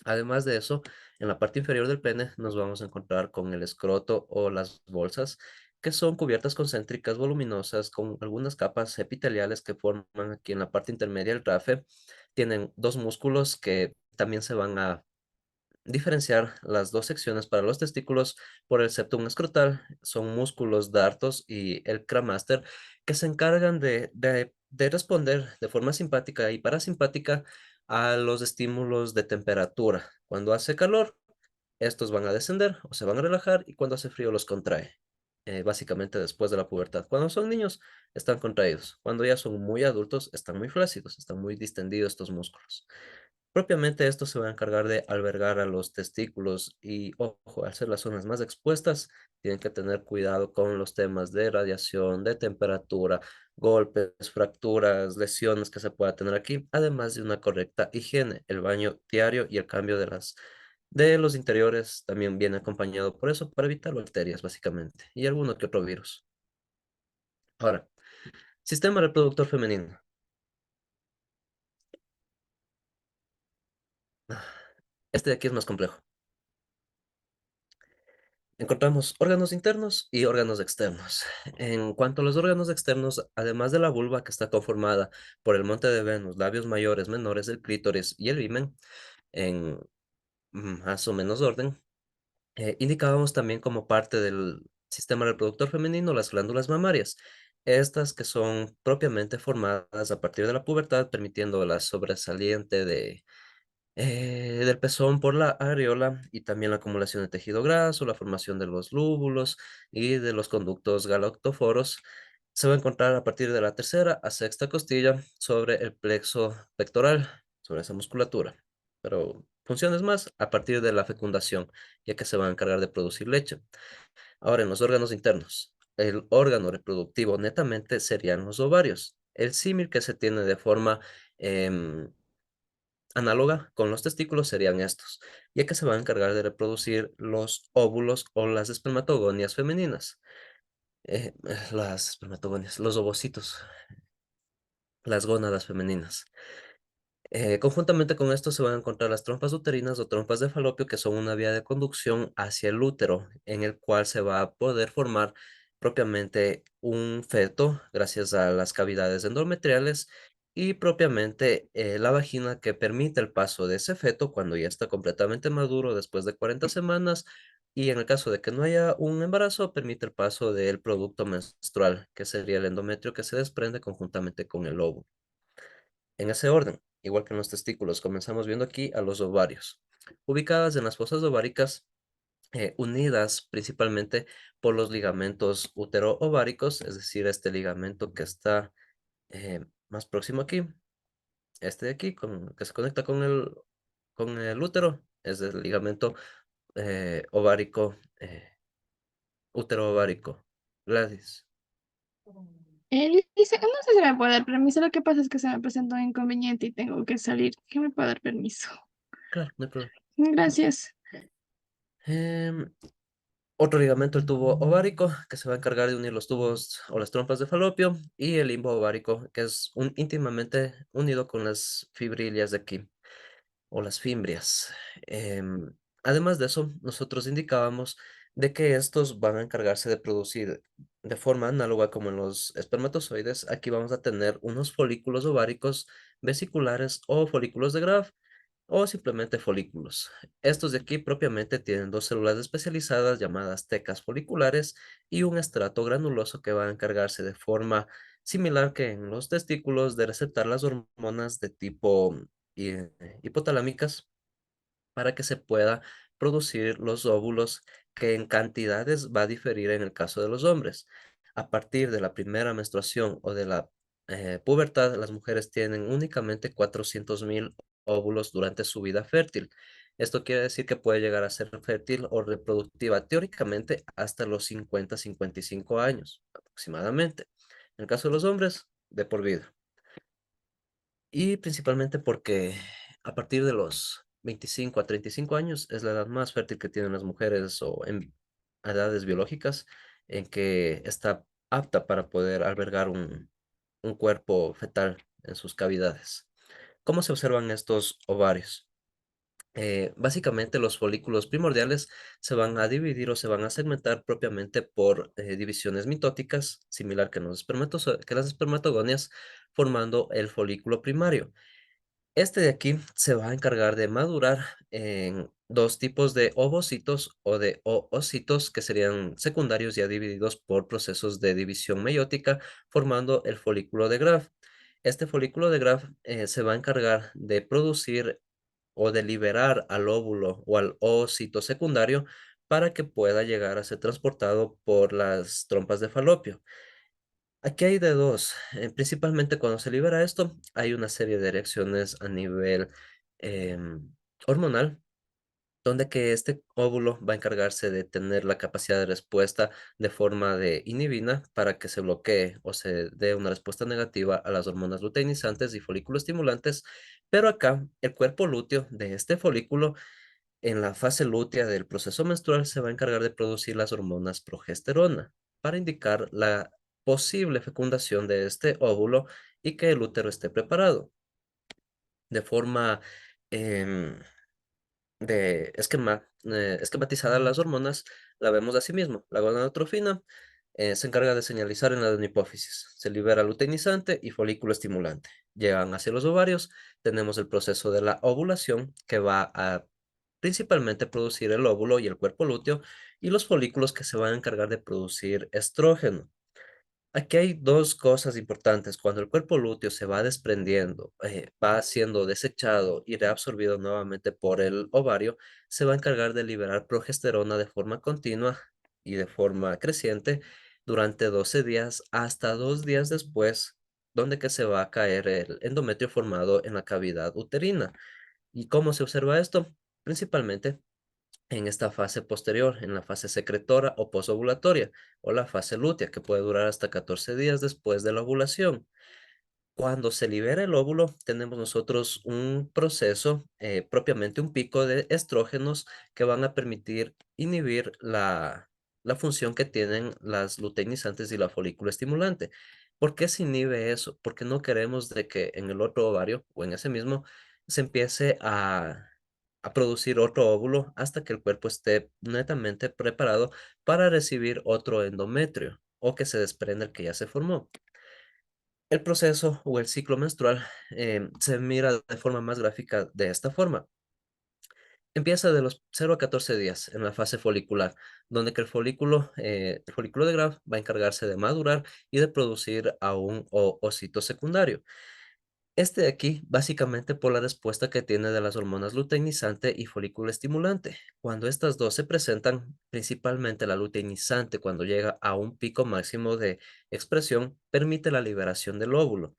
Speaker 1: Además de eso, en la parte inferior del pene nos vamos a encontrar con el escroto o las bolsas, que son cubiertas concéntricas voluminosas con algunas capas epiteliales que forman aquí en la parte intermedia del rafe. Tienen dos músculos que también se van a diferenciar las dos secciones para los testículos por el septum escrotal. Son músculos dartos y el cremaster que se encargan de responder de forma simpática y parasimpática a los estímulos de temperatura. Cuando hace calor, estos van a descender o se van a relajar y cuando hace frío los contrae. Básicamente después de la pubertad. Cuando son niños, están contraídos. Cuando ya son muy adultos, están muy flácidos, están muy distendidos estos músculos. Propiamente esto se va a encargar de albergar a los testículos y, ojo, al ser las zonas más expuestas, tienen que tener cuidado con los temas de radiación, de temperatura, golpes, fracturas, lesiones que se pueda tener aquí, además de una correcta higiene. El baño diario y el cambio de los interiores también viene acompañado por eso, para evitar bacterias, básicamente, y alguno que otro virus. Ahora, sistema reproductor femenino. Este de aquí es más complejo. Encontramos órganos internos y órganos externos. En cuanto a los órganos externos, además de la vulva que está conformada por el monte de Venus, labios mayores, menores, el clítoris y el himen, en más o menos orden, indicábamos también como parte del sistema reproductor femenino las glándulas mamarias. Estas que son propiamente formadas a partir de la pubertad, permitiendo la sobresaliente del pezón por la areola y también la acumulación de tejido graso, la formación de los lúbulos y de los conductos galactóforos. Se va a encontrar a partir de la tercera a sexta costilla sobre el plexo pectoral, sobre esa musculatura. Pero funciones más a partir de la fecundación, ya que se va a encargar de producir leche. Ahora, en los órganos internos, el órgano reproductivo netamente serían los ovarios. El símil que se tiene de forma em, análoga con los testículos serían estos, ya que se van a encargar de reproducir los óvulos o las espermatogonias femeninas. Las espermatogonias, los ovocitos, las gónadas femeninas. Conjuntamente con esto se van a encontrar las trompas uterinas o trompas de falopio, que son una vía de conducción hacia el útero, en el cual se va a poder formar propiamente un feto gracias a las cavidades endometriales y propiamente la vagina que permite el paso de ese feto cuando ya está completamente maduro después de 40 semanas Y en el caso de que no haya un embarazo, permite el paso del producto menstrual, que sería el endometrio que se desprende conjuntamente con el óvulo. En ese orden, igual que en los testículos, comenzamos viendo aquí a los ovarios, ubicadas en las fosas ováricas, unidas principalmente por los ligamentos útero-ováricos, es decir, este ligamento que está más próximo aquí, este de aquí, que se conecta con el útero, es el ligamento ovárico, útero ovárico. Gladys,
Speaker 3: Dice, no sé si me puede dar permiso, lo que pasa es que se me presentó un inconveniente y tengo que salir. ¿Qué me puede dar permiso?
Speaker 1: claro, no hay problema.
Speaker 3: Gracias.
Speaker 1: Em, Otro ligamento, el tubo ovárico, que se va a encargar de unir los tubos o las trompas de falopio, y el limbo ovárico, que es íntimamente unido con las fibrillas de aquí, o las fimbrias. Em, Además de eso, nosotros indicábamos de que estos van a encargarse de producir de forma análoga como en los espermatozoides. Aquí vamos a tener unos folículos ováricos vesiculares o folículos de Graf o simplemente folículos. Estos de aquí propiamente tienen dos células especializadas llamadas tecas foliculares y un estrato granuloso que va a encargarse de forma similar que en los testículos de receptar las hormonas de tipo hipotalámicas para que se pueda producir los óvulos, que en cantidades va a diferir en el caso de los hombres. A partir de la primera menstruación o de la pubertad, las mujeres tienen únicamente 400.000 óvulos durante su vida fértil. Esto quiere decir que puede llegar a ser fértil o reproductiva teóricamente hasta los 50, 55 años aproximadamente. En el caso de los hombres, de por vida. Y principalmente porque a partir de los 25 a 35 años es la edad más fértil que tienen las mujeres o en edades biológicas en que está apta para poder albergar un cuerpo fetal en sus cavidades. ¿Cómo se observan estos ovarios? Básicamente los folículos primordiales se van a dividir o se van a segmentar propiamente por divisiones mitóticas, similar que, en los que las espermatogonias, formando el folículo primario. Este de aquí se va a encargar de madurar en dos tipos de ovocitos o de oocitos que serían secundarios ya divididos por procesos de división meiótica, formando el folículo de Graf. Este folículo de Graf se va a encargar de producir o de liberar al óvulo o al ovocito secundario para que pueda llegar a ser transportado por las trompas de falopio. Aquí hay de dos, principalmente cuando se libera esto, hay una serie de reacciones a nivel em, hormonal, donde que este óvulo va a encargarse de tener la capacidad de respuesta de forma de inhibina para que se bloquee o se dé una respuesta negativa a las hormonas luteinizantes y folículo estimulantes, pero acá el cuerpo lúteo de este folículo en la fase lútea del proceso menstrual se va a encargar de producir las hormonas progesterona para indicar la posible fecundación de este óvulo y que el útero esté preparado. De forma em, esquematizada las hormonas, la vemos así mismo. La gonadotrofina se encarga de señalizar en la adenohipófisis. Se libera luteinizante y folículo estimulante. Llegan hacia los ovarios, tenemos el proceso de la ovulación que va a principalmente producir el óvulo y el cuerpo lúteo y los folículos que se van a encargar de producir estrógeno. Aquí hay dos cosas importantes. Cuando el cuerpo lúteo se va desprendiendo, va siendo desechado y reabsorbido nuevamente por el ovario, se va a encargar de liberar progesterona de forma continua y de forma creciente durante 12 días hasta 2 días después, donde que se va a caer el endometrio formado en la cavidad uterina. ¿Y cómo se observa esto? Principalmente en esta fase posterior, en la fase secretora o posovulatoria, o la fase lútea, que puede durar hasta 14 días después de la ovulación. Cuando se libera el óvulo, tenemos nosotros un proceso, propiamente un pico de estrógenos que van a permitir inhibir la función que tienen las luteinizantes y la folícula estimulante. ¿Por qué se inhibe eso? Porque no queremos de que en el otro ovario o en ese mismo se empiece a producir otro óvulo hasta que el cuerpo esté netamente preparado para recibir otro endometrio o que se desprenda el que ya se formó. El proceso o el ciclo menstrual se mira de forma más gráfica de esta forma. Empieza de los 0 a 14 días en la fase folicular, donde que el folículo de Graf va a encargarse de madurar y de producir a un ovocito secundario. Este de aquí, básicamente por la respuesta que tiene de las hormonas luteinizante y folículo estimulante. Cuando estas dos se presentan, principalmente la luteinizante, cuando llega a un pico máximo de expresión, permite la liberación del óvulo.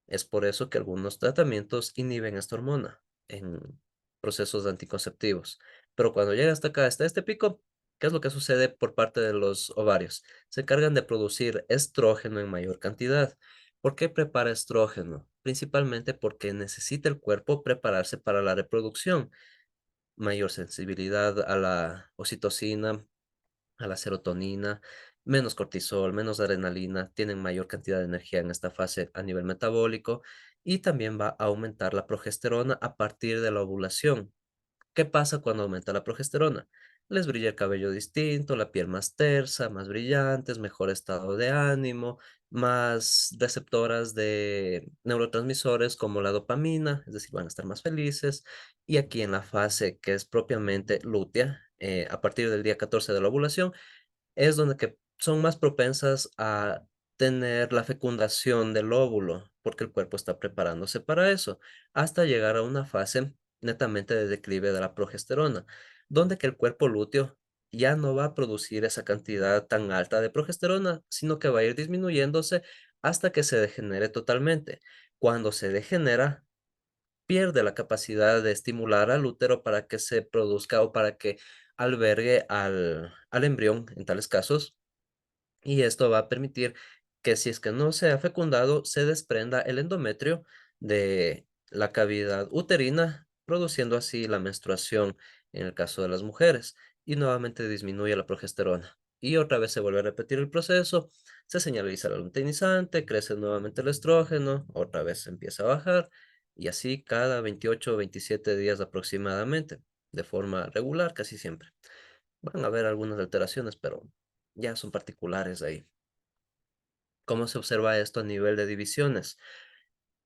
Speaker 1: Es por eso que algunos tratamientos inhiben esta hormona en procesos anticonceptivos. Pero cuando llega hasta acá, hasta este pico, ¿qué es lo que sucede por parte de los ovarios? Se encargan de producir estrógeno en mayor cantidad. ¿Por qué prepara estrógeno? Principalmente porque necesita el cuerpo prepararse para la reproducción. Mayor sensibilidad a la oxitocina, a la serotonina, menos cortisol, menos adrenalina, tienen mayor cantidad de energía en esta fase a nivel metabólico y también va a aumentar la progesterona a partir de la ovulación. ¿Qué pasa cuando aumenta la progesterona? Les brilla el cabello distinto, la piel más tersa, más brillantes, mejor estado de ánimo, más receptoras de neurotransmisores como la dopamina, es decir, van a estar más felices. Y aquí en la fase que es propiamente lútea, a partir del día 14 de la ovulación, es donde que son más propensas a tener la fecundación del óvulo, porque el cuerpo está preparándose para eso, hasta llegar a una fase netamente de declive de la progesterona, donde que el cuerpo lúteo ya no va a producir esa cantidad tan alta de progesterona, sino que va a ir disminuyéndose hasta que se degenere totalmente. Cuando se degenera, pierde la capacidad de estimular al útero para que se produzca o para que albergue al embrión en tales casos, y esto va a permitir que si es que no se ha fecundado, se desprenda el endometrio de la cavidad uterina, produciendo así la menstruación en el caso de las mujeres, y nuevamente disminuye la progesterona. Y otra vez se vuelve a repetir el proceso, se señaliza la luteinizante, crece nuevamente el estrógeno, otra vez empieza a bajar, y así cada 28 o 27 días aproximadamente, de forma regular casi siempre. Van a haber algunas alteraciones, pero ya son particulares ahí. ¿Cómo se observa esto a nivel de divisiones?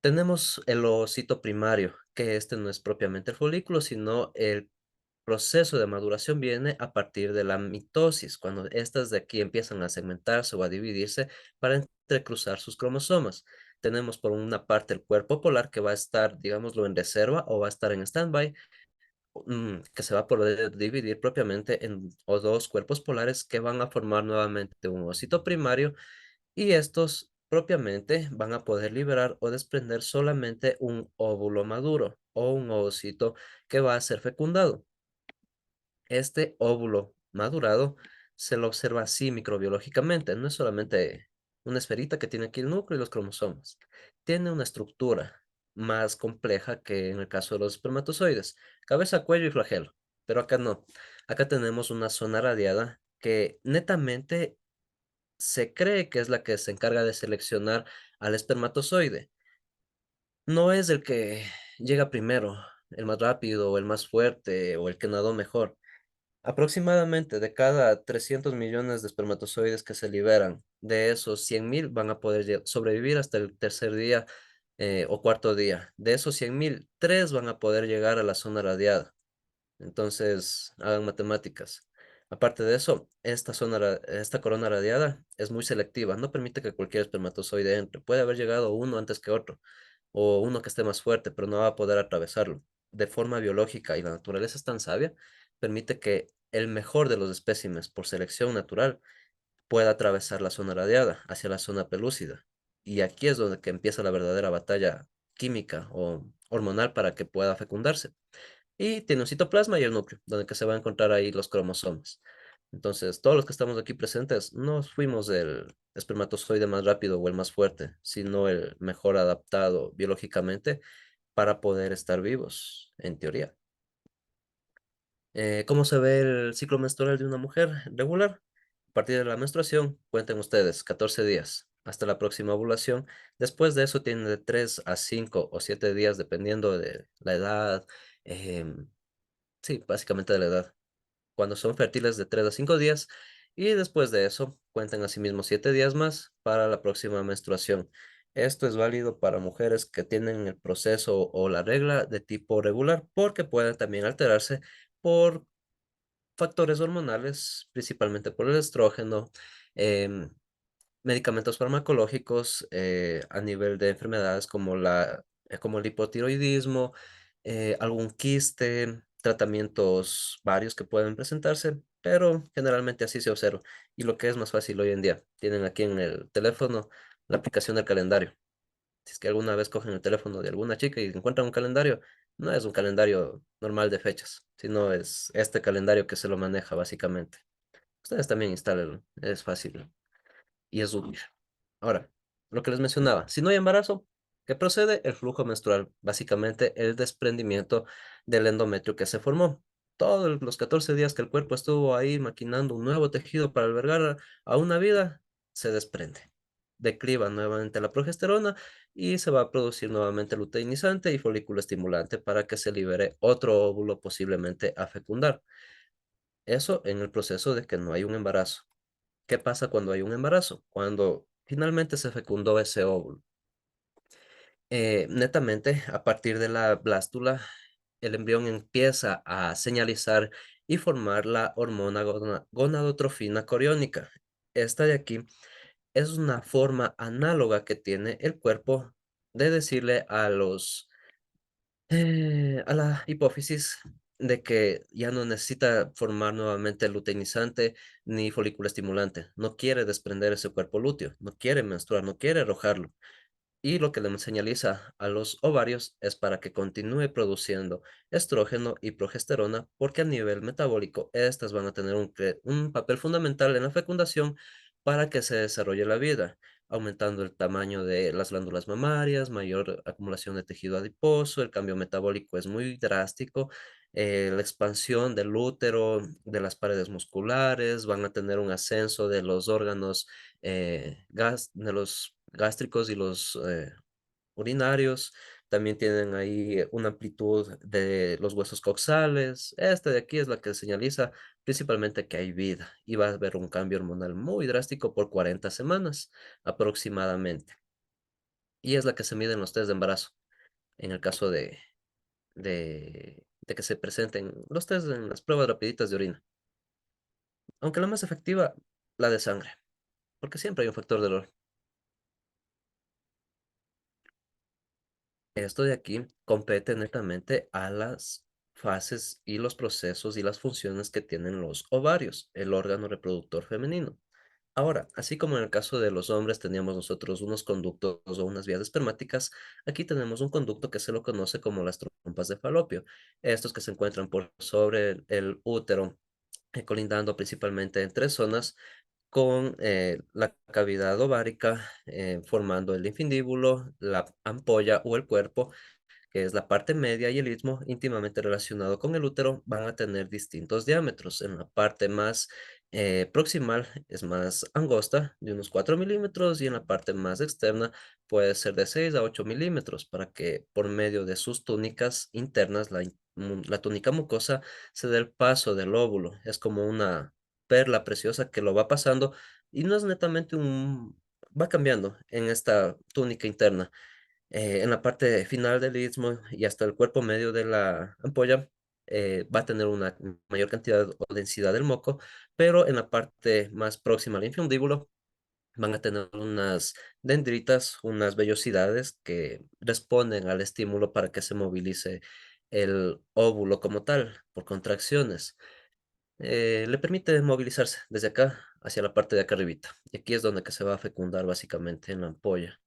Speaker 1: Tenemos el ovocito primario, que este no es propiamente el folículo, sino el proceso de maduración viene a partir de la mitosis, cuando estas de aquí empiezan a segmentarse o a dividirse para entrecruzar sus cromosomas. Tenemos por una parte el cuerpo polar que va a estar, digámoslo, en reserva o va a estar en stand-by, que se va a poder dividir propiamente en o dos cuerpos polares que van a formar nuevamente un ovocito primario, y estos propiamente van a poder liberar o desprender solamente un óvulo maduro o un ovocito que va a ser fecundado. Este óvulo madurado se lo observa así microbiológicamente, no es solamente una esferita que tiene aquí el núcleo y los cromosomas. Tiene una estructura más compleja que en el caso de los espermatozoides, cabeza, cuello y flagelo, pero acá no. Acá tenemos una zona radiada que netamente se cree que es la que se encarga de seleccionar al espermatozoide. No es el que llega primero, el más rápido o el más fuerte o el que nadó mejor. Aproximadamente de cada 300 millones de espermatozoides que se liberan, de esos 100.000 van a poder sobrevivir hasta el tercer día o cuarto día. De esos 100.000, 3 van a poder llegar a la zona radiada. Entonces, hagan matemáticas. Aparte de eso, esta corona radiada es muy selectiva, no permite que cualquier espermatozoide entre. Puede haber llegado uno antes que otro, o uno que esté más fuerte, pero no va a poder atravesarlo. De forma biológica, y la naturaleza es tan sabia, permite que el mejor de los espécimes, por selección natural, pueda atravesar la zona radiada hacia la zona pelúcida. Y aquí es donde que empieza la verdadera batalla química o hormonal para que pueda fecundarse. Y tiene un citoplasma y el núcleo, donde que se va a encontrar ahí los cromosomas. Entonces, todos los que estamos aquí presentes no fuimos el espermatozoide más rápido o el más fuerte, sino el mejor adaptado biológicamente para poder estar vivos, en teoría. ¿Cómo se ve el ciclo menstrual de una mujer regular? A partir de la menstruación, cuenten ustedes, 14 días hasta la próxima ovulación. Después de eso tiene de 3 a 5 o 7 días, dependiendo de la edad. em, sí, básicamente de la edad. Cuando son fértiles de 3 a 5 días. Y después de eso, cuentan asimismo 7 días más para la próxima menstruación. Esto es válido para mujeres que tienen el proceso o la regla de tipo regular, porque pueden también alterarse por factores hormonales, principalmente por el estrógeno, em, medicamentos farmacológicos a nivel de enfermedades como el hipotiroidismo, algún quiste, tratamientos varios que pueden presentarse, pero generalmente así se observa. Y lo que es más fácil hoy en día, tienen aquí en el teléfono la aplicación del calendario. Si es que alguna vez cogen el teléfono de alguna chica y encuentran un calendario, no es un calendario normal de fechas, sino es este calendario que se lo maneja básicamente. Ustedes también instalen, es fácil y es útil. Ahora, lo que les mencionaba, si no hay embarazo, ¿qué procede? El flujo menstrual, básicamente el desprendimiento del endometrio que se formó. Todos los 14 días que el cuerpo estuvo ahí maquinando un nuevo tejido para albergar a una vida, se desprende. Decliva nuevamente la progesterona y se va a producir nuevamente luteinizante y folículo estimulante para que se libere otro óvulo posiblemente a fecundar. Eso en el proceso de que no hay un embarazo. ¿Qué pasa cuando hay un embarazo? Cuando finalmente se fecundó ese óvulo. Netamente, a partir de la blástula, el embrión empieza a señalizar y formar la hormona gonadotrofina coriónica. Esta de aquí es una forma análoga que tiene el cuerpo de decirle a la hipófisis de que ya no necesita formar nuevamente luteinizante ni folículo estimulante. No quiere desprender ese cuerpo lúteo, no quiere menstruar, no quiere arrojarlo. Y lo que le señaliza a los ovarios es para que continúe produciendo estrógeno y progesterona, porque a nivel metabólico estas van a tener un papel fundamental en la fecundación para que se desarrolle la vida, aumentando el tamaño de las glándulas mamarias, mayor acumulación de tejido adiposo, el cambio metabólico es muy drástico, la expansión del útero, de las paredes musculares, van a tener un ascenso de los órganos de los gástricos y los urinarios. También tienen ahí una amplitud de los huesos coxales. Esta de aquí es la que señaliza principalmente que hay vida y va a haber un cambio hormonal muy drástico por 40 semanas aproximadamente. Y es la que se mide en los test de embarazo, en el caso de que se presenten los test en las pruebas rapiditas de orina. Aunque la más efectiva, la de sangre, porque siempre hay un factor de error. Esto de aquí compete netamente a las fases y los procesos y las funciones que tienen los ovarios, el órgano reproductor femenino. Ahora, así como en el caso de los hombres teníamos nosotros unos conductos o unas vías espermáticas, aquí tenemos un conducto que se lo conoce como las trompas de falopio. Estos que se encuentran por sobre el útero, colindando principalmente en tres zonas con la cavidad ovárica, formando el infundíbulo, la ampolla o el cuerpo que es la parte media y el istmo, íntimamente relacionado con el útero, van a tener distintos diámetros. En la parte más proximal es más angosta, de unos 4 milímetros, y en la parte más externa puede ser de 6 a 8 milímetros, para que por medio de sus túnicas internas, la túnica mucosa, se dé el paso del óvulo. Es como una perla preciosa que lo va pasando y no es netamente va cambiando en esta túnica interna en la parte final del istmo y hasta el cuerpo medio de la ampolla va a tener una mayor cantidad o densidad del moco, pero en la parte más próxima al infundíbulo van a tener unas dendritas, unas vellosidades que responden al estímulo para que se movilice el óvulo como tal por contracciones. Le permite movilizarse desde acá hacia la parte de acá arribita. Y aquí es donde que se va a fecundar básicamente en la ampolla.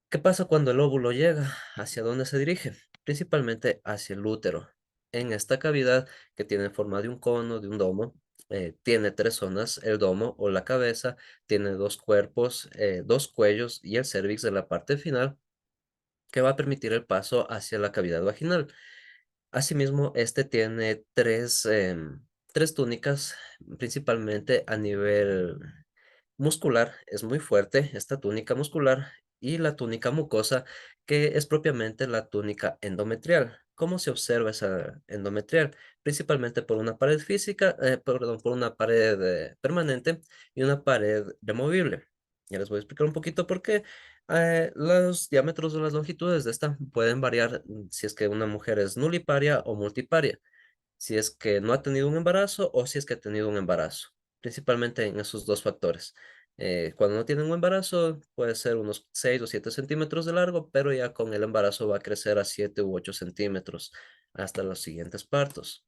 Speaker 1: ¿Qué pasa cuando el óvulo llega? ¿Hacia dónde se dirige? Principalmente hacia el útero. En esta cavidad que tiene forma de un cono, de un domo, tiene tres zonas, el domo o la cabeza, tiene dos cuerpos, dos cuellos y el cérvix de la parte final que va a permitir el paso hacia la cavidad vaginal. Asimismo, este tiene tres túnicas, principalmente a nivel muscular, es muy fuerte esta túnica muscular y la túnica mucosa, que es propiamente la túnica endometrial. ¿Cómo se observa esa endometrial? Principalmente por una pared física, perdón, por una pared permanente y una pared removible. Ya les voy a explicar un poquito por qué. Los diámetros o las longitudes de esta pueden variar si es que una mujer es nuliparia o multiparia, si es que no ha tenido un embarazo o si es que ha tenido un embarazo, principalmente en esos dos factores. Cuando no tienen un embarazo puede ser unos 6 o 7 centímetros de largo, pero ya con el embarazo va a crecer a 7 u 8 centímetros hasta los siguientes partos.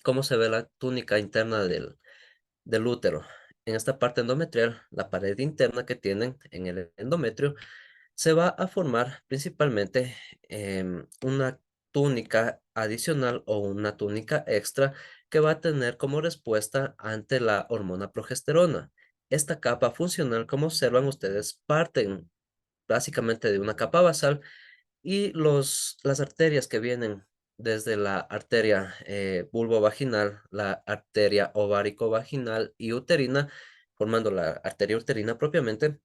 Speaker 1: ¿Cómo se ve la túnica interna del útero? En esta parte endometrial, la pared interna que tienen en el endometrio se va a formar principalmente una túnica adicional o una túnica extra que va a tener como respuesta ante la hormona progesterona. Esta capa funcional, como observan ustedes, parten básicamente de una capa basal y las arterias que vienen desde la arteria vulvovaginal, la arteria ovárico-vaginal y uterina, formando la arteria uterina propiamente,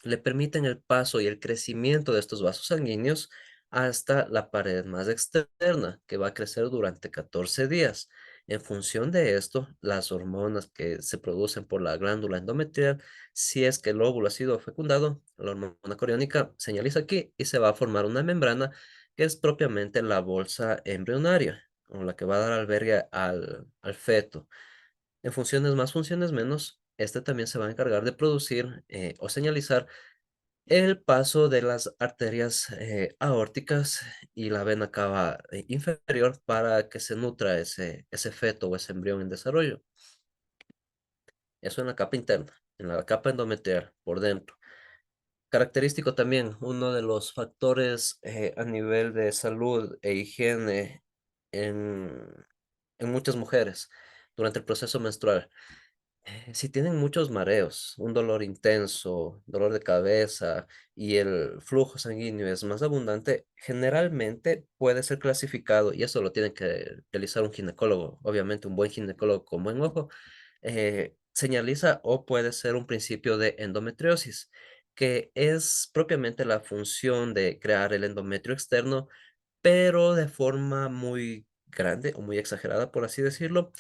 Speaker 1: le permiten el paso y el crecimiento de estos vasos sanguíneos hasta la pared más externa, que va a crecer durante 14 días. En función de esto, las hormonas que se producen por la glándula endometrial, si es que el óvulo ha sido fecundado, la hormona coriónica señaliza aquí y se va a formar una membrana que es propiamente la bolsa embrionaria, o la que va a dar albergue al feto. En funciones más, funciones menos, este también se va a encargar de producir o señalizar el paso de las arterias aórticas y la vena cava inferior para que se nutra ese feto o ese embrión en desarrollo. Eso en la capa interna, en la capa endometrial, por dentro. Característico también, uno de los factores a nivel de salud e higiene en, en muchas mujeres durante el proceso menstrual. Si tienen muchos mareos, un dolor intenso, dolor de cabeza y el flujo sanguíneo es más abundante, generalmente puede ser clasificado, y eso lo tiene que realizar un ginecólogo, obviamente un buen ginecólogo con buen ojo, señaliza o puede ser un principio de endometriosis, que es propiamente la función de crear el endometrio externo, pero de forma muy grande o muy exagerada, por así decirlo.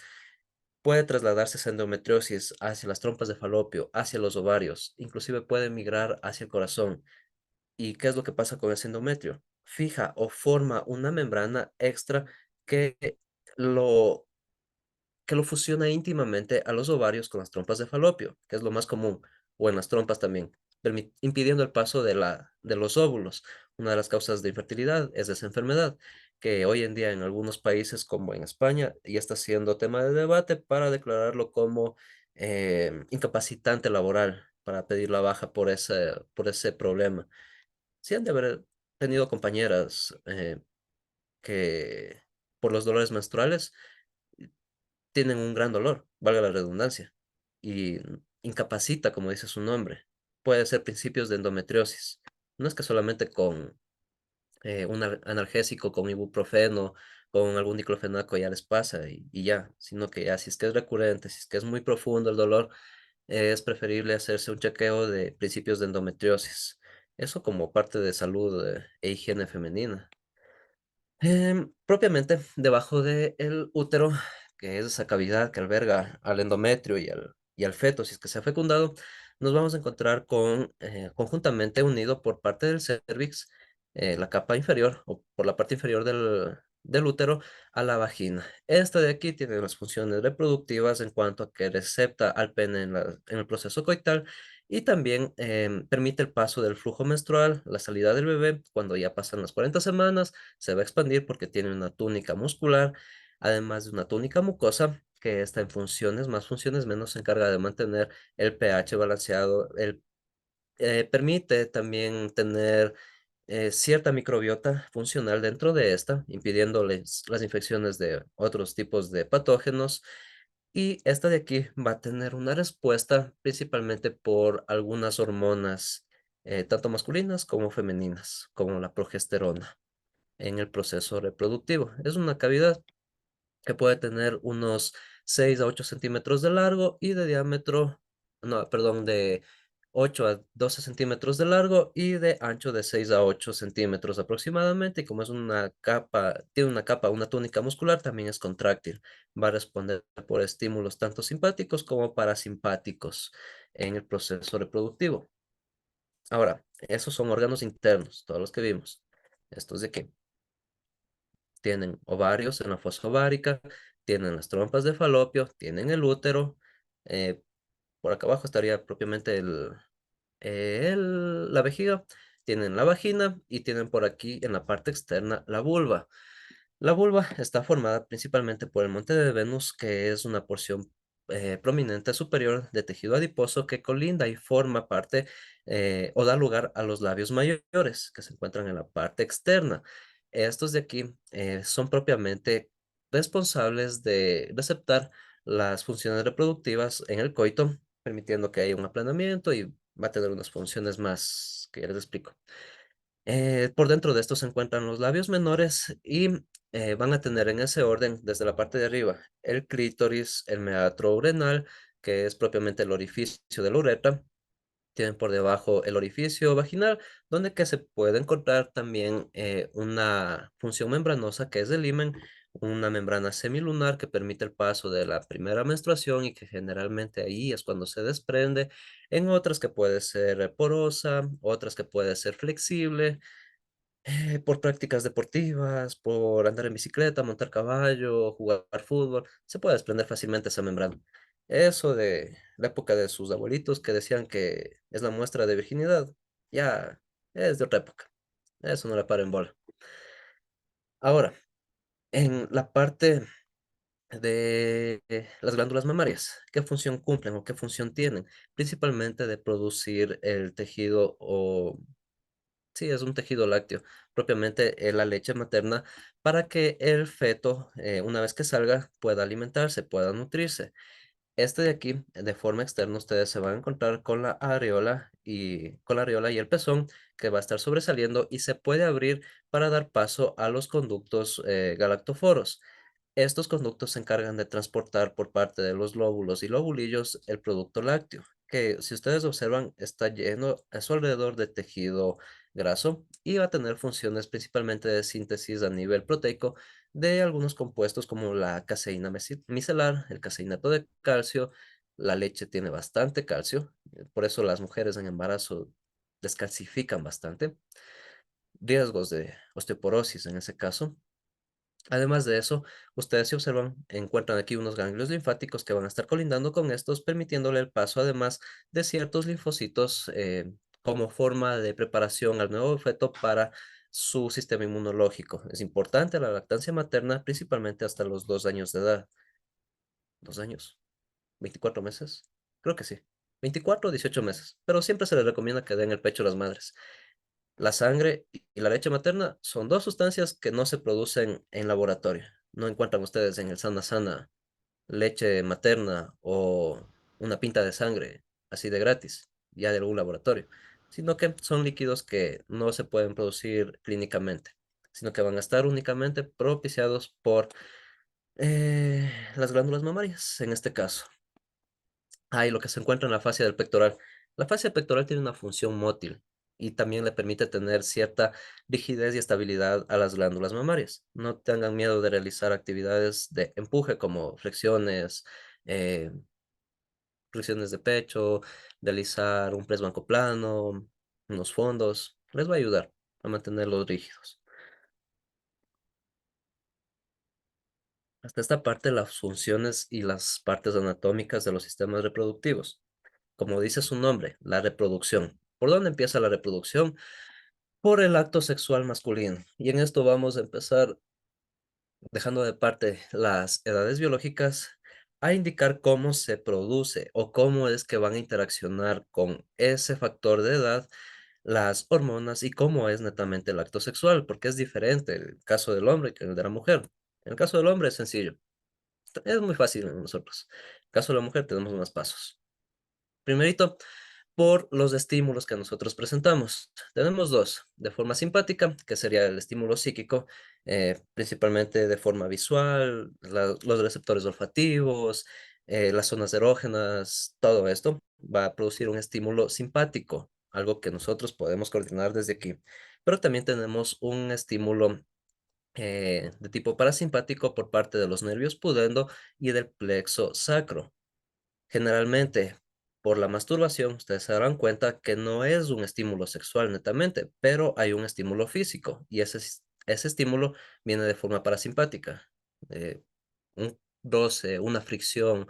Speaker 1: Puede trasladarse esa endometriosis hacia las trompas de falopio, hacia los ovarios, inclusive puede migrar hacia el corazón. ¿Y qué es lo que pasa con ese endometrio? Fija o forma una membrana extra que lo que lo fusiona íntimamente a los ovarios con las trompas de falopio, que es lo más común, o en las trompas también, impidiendo el paso de los óvulos. Una de las causas de infertilidad es esa enfermedad, que hoy en día en algunos países, como en España, ya está siendo tema de debate para declararlo como incapacitante laboral, para pedir la baja por ese problema. Sí han de haber tenido compañeras que por los dolores menstruales tienen un gran dolor, valga la redundancia, y incapacita, como dice su nombre. Puede ser principios de endometriosis. No es que solamente con un analgésico, con ibuprofeno, con algún diclofenaco ya les pasa y ya, sino que ya si es que es recurrente, si es que es muy profundo el dolor, es preferible hacerse un chequeo de principios de endometriosis. Eso como parte de salud e higiene femenina. Propiamente debajo del útero, que es esa cavidad que alberga al endometrio y al feto, si es que se ha fecundado, nos vamos a encontrar con conjuntamente unido por parte del cérvix, la capa inferior o por la parte inferior del útero a la vagina. Esta de aquí tiene las funciones reproductivas en cuanto a que recepta al pene en el proceso coital y también permite el paso del flujo menstrual, la salida del bebé cuando ya pasan las 40 semanas se va a expandir porque tiene una túnica muscular, además de una túnica mucosa, que está en funciones, más funciones menos, se encarga de mantener el pH balanceado. Permite también tener cierta microbiota funcional dentro de esta, impidiéndoles las infecciones de otros tipos de patógenos. Y esta de aquí va a tener una respuesta principalmente por algunas hormonas, tanto masculinas como femeninas, como la progesterona en el proceso reproductivo. Es una cavidad que puede tener unos 6 a 8 centímetros de largo y de diámetro, no, perdón, de 8 a 12 centímetros de largo y de ancho de 6 a 8 centímetros aproximadamente. Y como es una capa, tiene una capa, una túnica muscular, también es contráctil. Va a responder por estímulos tanto simpáticos como parasimpáticos en el proceso reproductivo. Ahora, esos son órganos internos, todos los que vimos. Estos de aquí tienen ovarios en la fosa ovárica, tienen las trompas de falopio, tienen el útero. eh, por acá abajo estaría propiamente la vejiga. Tienen la vagina y tienen por aquí en la parte externa la vulva. La vulva está formada principalmente por el monte de Venus, que es una porción prominente superior de tejido adiposo que colinda y forma parte o da lugar a los labios mayores, que se encuentran en la parte externa. Estos de aquí son propiamente responsables de receptar las funciones reproductivas en el coito, permitiendo que haya un aplanamiento y va a tener unas funciones más que ya les explico. Por dentro de esto se encuentran los labios menores y van a tener en ese orden, desde la parte de arriba, el clítoris, el meatro urenal, que es propiamente el orificio de la uretra. Tienen por debajo el orificio vaginal, donde que se puede encontrar también una función membranosa que es el himen, una membrana semilunar que permite el paso de la primera menstruación y que generalmente ahí es cuando se desprende, en otras que puede ser porosa, otras que puede ser flexible, por prácticas deportivas, por andar en bicicleta, montar caballo, jugar fútbol, se puede desprender fácilmente esa membrana. Eso de la época de sus abuelitos que decían que es la muestra de virginidad, ya es de otra época. Eso no le paro en bola. Ahora, en la parte de las glándulas mamarias, ¿qué función cumplen o qué función tienen? Principalmente de producir el tejido o sí, es un tejido lácteo, propiamente la leche materna, para que el feto, una vez que salga, pueda alimentarse, pueda nutrirse. Este de aquí, de forma externa, ustedes se van a encontrar con la areola y el pezón, que va a estar sobresaliendo y se puede abrir para dar paso a los conductos galactóforos. Estos conductos se encargan de transportar por parte de los lóbulos y lobulillos el producto lácteo, que si ustedes observan está lleno a su alrededor de tejido graso y va a tener funciones principalmente de síntesis a nivel proteico de algunos compuestos como la caseína micelar, el caseinato de calcio. La leche tiene bastante calcio, por eso las mujeres en embarazo descalcifican bastante. Riesgos de osteoporosis en ese caso. Además de eso, ustedes si observan, encuentran aquí unos ganglios linfáticos que van a estar colindando con estos, permitiéndole el paso además de ciertos linfocitos como forma de preparación al nuevo feto para su sistema inmunológico. Es importante la lactancia materna, principalmente hasta los 2 años de edad. 2 años, 24 meses, creo que sí. 24 o 18 meses, pero siempre se les recomienda que den el pecho a las madres. La sangre y la leche materna son dos sustancias que no se producen en laboratorio. No encuentran ustedes en el Sana Sana leche materna o una pinta de sangre así de gratis, ya de algún laboratorio, sino que son líquidos que no se pueden producir clínicamente, sino que van a estar únicamente propiciados por las glándulas mamarias, en este caso. Ah, y lo que se encuentra en la fascia del pectoral. La fascia pectoral tiene una función mótil y también le permite tener cierta rigidez y estabilidad a las glándulas mamarias. No tengan miedo de realizar actividades de empuje como eh, flexiones de pecho, realizar un press banco plano, unos fondos. Les va a ayudar a mantenerlos rígidos. Hasta esta parte, las funciones y las partes anatómicas de los sistemas reproductivos. Como dice su nombre, la reproducción. ¿Por dónde empieza la reproducción? Por el acto sexual masculino. Y en esto vamos a empezar, dejando de parte las edades biológicas, a indicar cómo se produce o cómo es que van a interaccionar con ese factor de edad las hormonas y cómo es netamente el acto sexual, porque es diferente el caso del hombre que el de la mujer. En el caso del hombre es sencillo, es muy fácil en nosotros. En el caso de la mujer tenemos más pasos. Primerito, por los estímulos que nosotros presentamos. Tenemos dos, de forma simpática, que sería el estímulo psíquico, principalmente de forma visual, los receptores olfativos, las zonas erógenas, todo esto va a producir un estímulo simpático, algo que nosotros podemos coordinar desde aquí. Pero también tenemos un estímulo de tipo parasimpático por parte de los nervios pudendo y del plexo sacro. Generalmente, por la masturbación, ustedes se darán cuenta que no es un estímulo sexual netamente, pero hay un estímulo físico y ese estímulo viene de forma parasimpática. Eh, un roce, una fricción,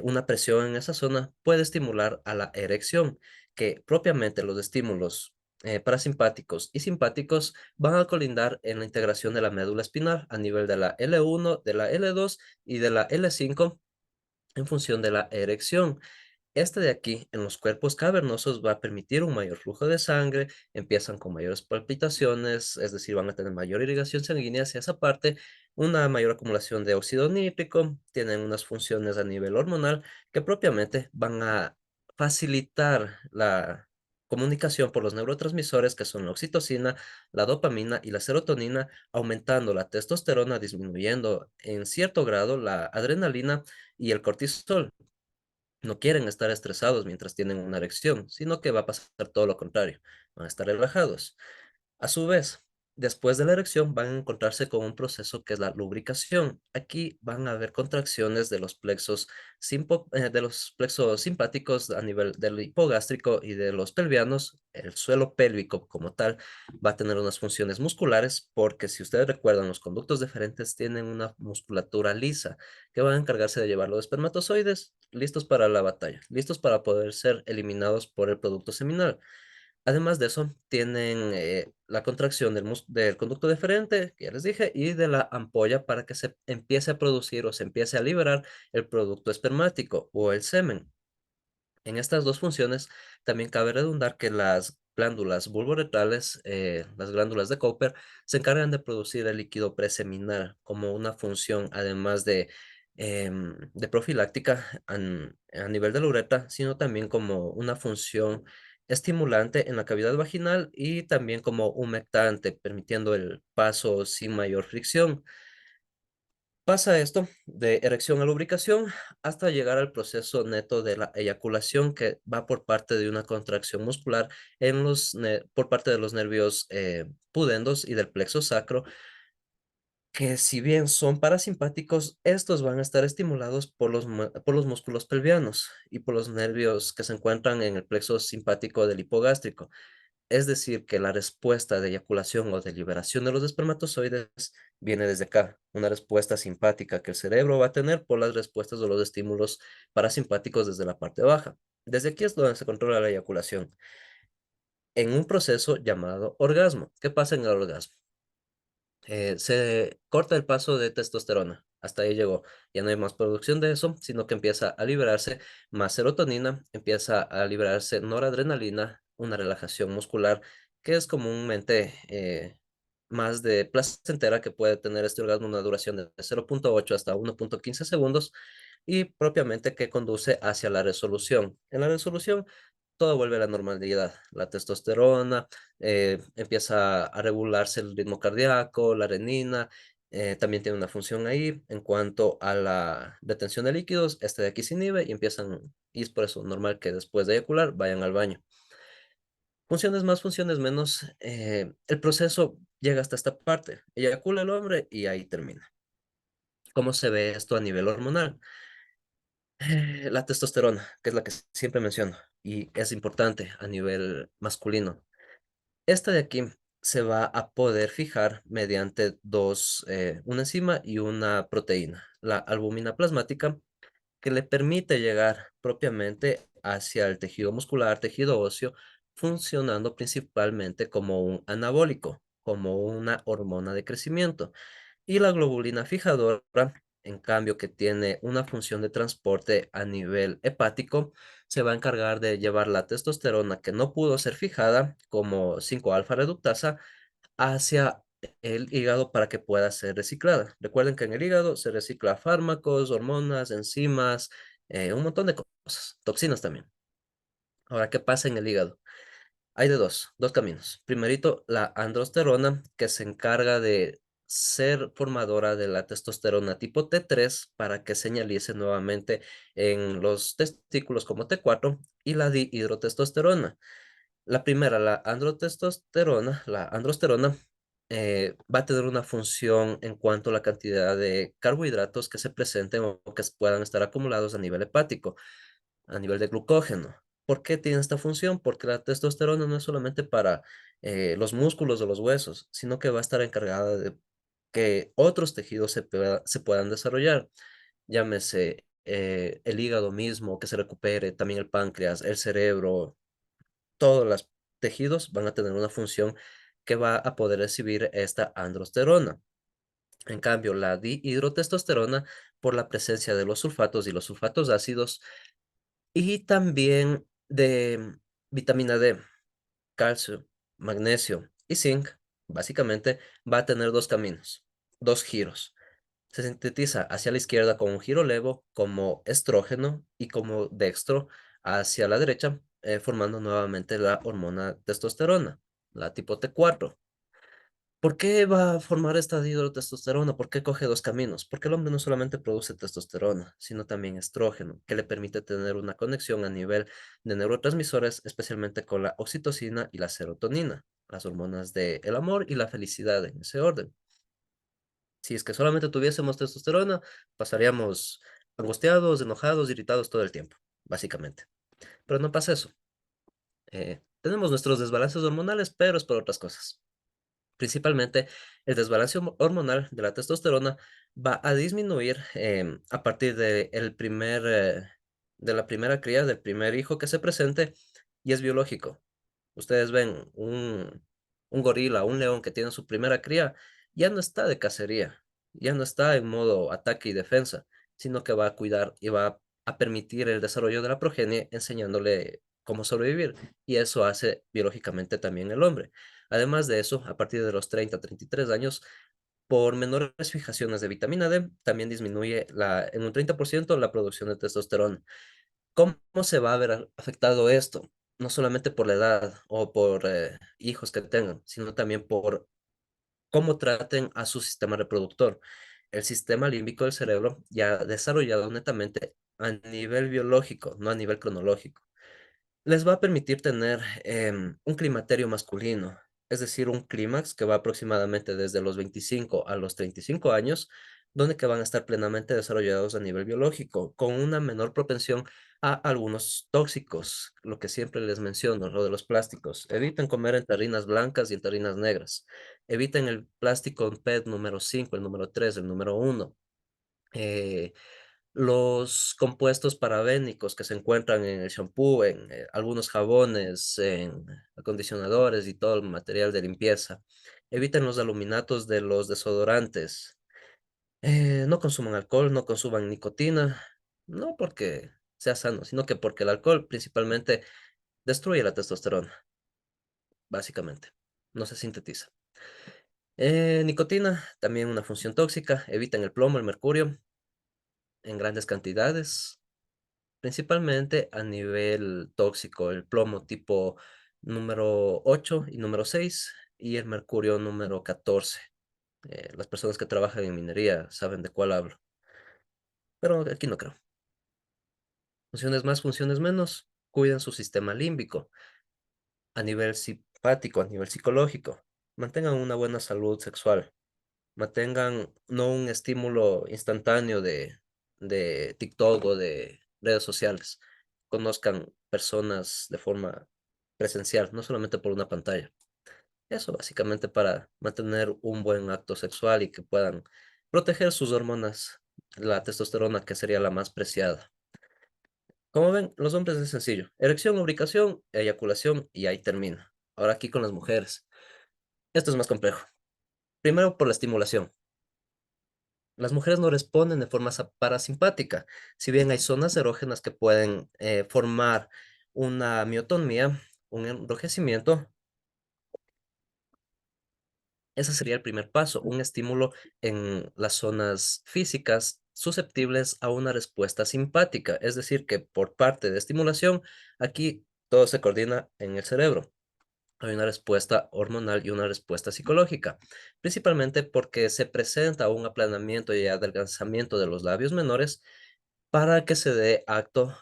Speaker 1: una presión en esa zona puede estimular a la erección, que propiamente los estímulos parasimpáticos y simpáticos van a colindar en la integración de la médula espinal a nivel de la L1, de la L2 y de la L5 en función de la erección. Este de aquí, en los cuerpos cavernosos, va a permitir un mayor flujo de sangre, empiezan con mayores palpitaciones, es decir, van a tener mayor irrigación sanguínea hacia esa parte, una mayor acumulación de óxido nítrico, tienen unas funciones a nivel hormonal que propiamente van a facilitar la comunicación por los neurotransmisores que son la oxitocina, la dopamina y la serotonina, aumentando la testosterona, disminuyendo en cierto grado la adrenalina y el cortisol. No quieren estar estresados mientras tienen una erección, sino que va a pasar todo lo contrario, van a estar relajados. A su vez, después de la erección van a encontrarse con un proceso que es la lubricación. Aquí van a haber contracciones de los de los plexos simpáticos a nivel del hipogástrico y de los pelvianos. El suelo pélvico como tal va a tener unas funciones musculares porque si ustedes recuerdan, los conductos deferentes tienen una musculatura lisa que van a encargarse de llevar los espermatozoides listos para la batalla, listos para poder ser eliminados por el producto seminal. Además de eso, tienen la contracción del conducto deferente, que ya les dije, y de la ampolla para que se empiece a producir o se empiece a liberar el producto espermático o el semen. En estas dos funciones, también cabe redundar que las glándulas vulvoretales, las glándulas de Cooper, se encargan de producir el líquido preseminal como una función, además de profiláctica a nivel de la uretra, sino también como una función estimulante en la cavidad vaginal y también como humectante, permitiendo el paso sin mayor fricción. Pasa esto de erección a lubricación hasta llegar al proceso neto de la eyaculación que va por parte de una contracción muscular por parte de los nervios pudendos y del plexo sacro, que si bien son parasimpáticos, estos van a estar estimulados por los músculos pelvianos y por los nervios que se encuentran en el plexo simpático del hipogástrico. Es decir, que la respuesta de eyaculación o de liberación de los espermatozoides viene desde acá, una respuesta simpática que el cerebro va a tener por las respuestas de los estímulos parasimpáticos desde la parte baja. Desde aquí es donde se controla la eyaculación, en un proceso llamado orgasmo. ¿Qué pasa en el orgasmo? Se corta el paso de testosterona. Hasta ahí llegó. Ya no hay más producción de eso, sino que empieza a liberarse más serotonina, empieza a liberarse noradrenalina, una relajación muscular que es comúnmente más de placentera, que puede tener este orgasmo una duración de 0,8 hasta 1,15 segundos y propiamente que conduce hacia la resolución. En la resolución todo vuelve a la normalidad. La testosterona, empieza a regularse el ritmo cardíaco, la renina, también tiene una función ahí. En cuanto a la retención de líquidos, este de aquí se inhibe y y es por eso normal que después de eyacular vayan al baño. Funciones más, funciones menos, el proceso llega hasta esta parte. Eyacula el hombre y ahí termina. ¿Cómo se ve esto a nivel hormonal? La testosterona, que es la que siempre menciono y es importante a nivel masculino. Esta de aquí se va a poder fijar mediante una enzima y una proteína, la albúmina plasmática, que le permite llegar propiamente hacia el tejido muscular, tejido óseo, funcionando principalmente como un anabólico, como una hormona de crecimiento. Y la globulina fijadora, en cambio, que tiene una función de transporte a nivel hepático, se va a encargar de llevar la testosterona que no pudo ser fijada como 5-alfa reductasa hacia el hígado para que pueda ser reciclada. Recuerden que en el hígado se recicla fármacos, hormonas, enzimas, un montón de cosas, toxinas también. Ahora, ¿qué pasa en el hígado? Hay de dos caminos. Primerito, la androsterona, que se encarga de ser formadora de la testosterona tipo T3 para que señalice nuevamente en los testículos como T4 y la dihidrotestosterona. La primera, la androsterona, va a tener una función en cuanto a la cantidad de carbohidratos que se presenten o que puedan estar acumulados a nivel hepático. a nivel de glucógeno. ¿Por qué tiene esta función? Porque la testosterona no es solamente para los músculos o los huesos, sino que va a estar encargada de que otros tejidos se puedan desarrollar, llámese el hígado mismo, que se recupere, también el páncreas, el cerebro, todos los tejidos van a tener una función que va a poder recibir esta androsterona. En cambio, la dihidrotestosterona, por la presencia de los sulfatos y los sulfatos ácidos, y también de vitamina D, calcio, magnesio y zinc, básicamente va a tener dos caminos, dos giros. Se sintetiza hacia la izquierda con un giro levo como estrógeno y como dextro hacia la derecha, formando nuevamente la hormona testosterona, la tipo T4. ¿Por qué va a formar esta dihidrotestosterona? ¿Por qué coge dos caminos? Porque el hombre no solamente produce testosterona, sino también estrógeno, que le permite tener una conexión a nivel de neurotransmisores, especialmente con la oxitocina y la serotonina, las hormonas del amor y la felicidad en ese orden. Si es que solamente tuviésemos testosterona, pasaríamos angustiados, enojados, irritados todo el tiempo, básicamente. Pero no pasa eso. Tenemos nuestros desbalances hormonales, pero es por otras cosas. Principalmente, el desbalance hormonal de la testosterona va a disminuir a partir de la primera cría, del primer hijo que se presente, y es biológico. Ustedes ven un gorila, un león que tiene su primera cría, ya no está de cacería, ya no está en modo ataque y defensa, sino que va a cuidar y va a permitir el desarrollo de la progenie enseñándole cómo sobrevivir. Y eso hace biológicamente también el hombre. Además de eso, a partir de los 33 años, por menores fijaciones de vitamina D, también disminuye en un 30% la producción de testosterona. ¿Cómo se va a ver afectado esto? No solamente por la edad o por hijos que tengan, sino también por cómo traten a su sistema reproductor. El sistema límbico del cerebro ya desarrollado netamente a nivel biológico, no a nivel cronológico, les va a permitir tener un climaterio masculino, es decir, un clímax que va aproximadamente desde los 25 a los 35 años, donde que van a estar plenamente desarrollados a nivel biológico, con una menor propensión a algunos tóxicos, lo que siempre les menciono, lo de los plásticos. Eviten comer en terrinas blancas y en terrinas negras. Eviten el plástico en PET número 5, el número 3, el número 1. Los compuestos parabénicos que se encuentran en el shampoo, en algunos jabones, en acondicionadores y todo el material de limpieza. Eviten los aluminatos de los desodorantes. No consuman alcohol, no consuman nicotina, no porque sea sano, sino que porque el alcohol principalmente destruye la testosterona, básicamente. No se sintetiza. Nicotina, también una función tóxica. Eviten el plomo, el mercurio en grandes cantidades. Principalmente a nivel tóxico, el plomo tipo número 8 y número 6 y el mercurio número 14. Las personas que trabajan en minería saben de cuál hablo, pero aquí no creo. Funciones más, funciones menos, cuiden su sistema límbico a nivel simpático, a nivel psicológico. Mantengan una buena salud sexual. Mantengan no un estímulo instantáneo de TikTok o de redes sociales. Conozcan personas de forma presencial, no solamente por una pantalla. Eso básicamente para mantener un buen acto sexual y que puedan proteger sus hormonas, la testosterona que sería la más preciada. Como ven, los hombres es sencillo. Erección, lubricación, eyaculación y ahí termina. Ahora aquí con las mujeres. Esto es más complejo. Primero por la estimulación. Las mujeres no responden de forma parasimpática. Si bien hay zonas erógenas que pueden formar una miotonía, un enrojecimiento, ese sería el primer paso, un estímulo en las zonas físicas susceptibles a una respuesta simpática. Es decir, que por parte de estimulación, aquí todo se coordina en el cerebro. Hay una respuesta hormonal y una respuesta psicológica, principalmente porque se presenta un aplanamiento y adelgazamiento de los labios menores para que se dé acto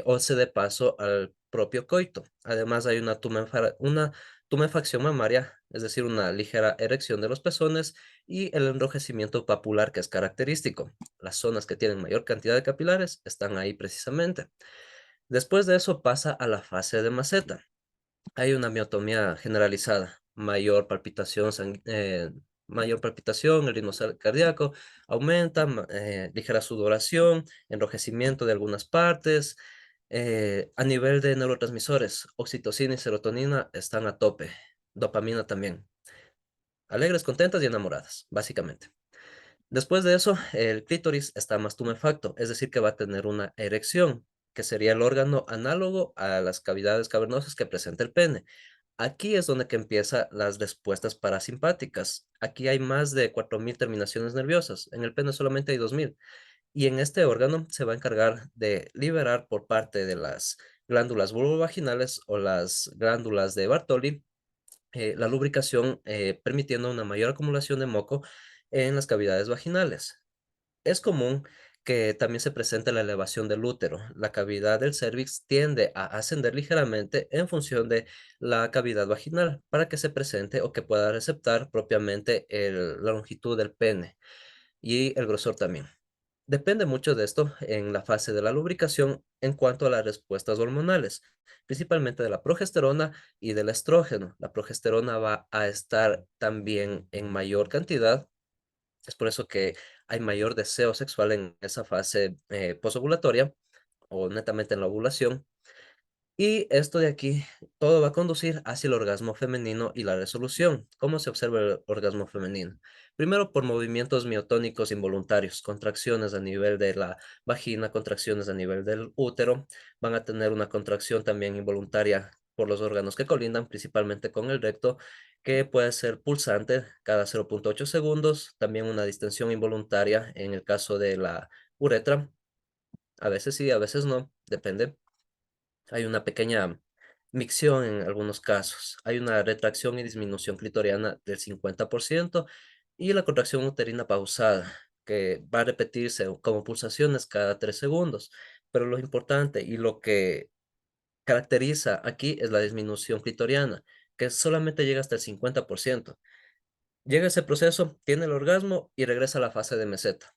Speaker 1: o se dé paso al propio coito. Además, hay una tumefacción mamaria, es decir, una ligera erección de los pezones y el enrojecimiento papular que es característico. Las zonas que tienen mayor cantidad de capilares están ahí precisamente. Después de eso pasa a la fase de maceta. Hay una miotomía generalizada, mayor palpitación, el ritmo cardíaco aumenta, ligera sudoración, enrojecimiento de algunas partes. A nivel de neurotransmisores, oxitocina y serotonina están a tope, dopamina también. Alegres, contentas y enamoradas, básicamente. Después de eso, el clítoris está más tumefacto, es decir, que va a tener una erección, que sería el órgano análogo a las cavidades cavernosas que presenta el pene. Aquí es donde que empiezan las respuestas parasimpáticas. Aquí hay más de 4.000 terminaciones nerviosas. En el pene solamente hay 2.000. Y en este órgano se va a encargar de liberar por parte de las glándulas vulvovaginales o las glándulas de Bartoli la lubricación, permitiendo una mayor acumulación de moco en las cavidades vaginales. Es común que también se presente la elevación del útero. La cavidad del cérvix tiende a ascender ligeramente en función de la cavidad vaginal para que se presente o que pueda receptar propiamente la longitud del pene y el grosor también. Depende mucho de esto en la fase de la lubricación en cuanto a las respuestas hormonales, principalmente de la progesterona y del estrógeno. La progesterona va a estar también en mayor cantidad, es por eso que hay mayor deseo sexual en esa fase posovulatoria o netamente en la ovulación. Y esto de aquí, todo va a conducir hacia el orgasmo femenino y la resolución. ¿Cómo se observa el orgasmo femenino? Primero por movimientos miotónicos involuntarios, contracciones a nivel de la vagina, contracciones a nivel del útero. Van a tener una contracción también involuntaria por los órganos que colindan, principalmente con el recto, que puede ser pulsante cada 0,8 segundos. También una distensión involuntaria en el caso de la uretra. A veces sí, a veces no, depende. Hay una pequeña micción en algunos casos. Hay una retracción y disminución clitoriana del 50% y la contracción uterina pausada, que va a repetirse como pulsaciones cada 3 segundos. Pero lo importante y lo que caracteriza aquí es la disminución clitoriana, que solamente llega hasta el 50%. Llega ese proceso, tiene el orgasmo y regresa a la fase de meseta.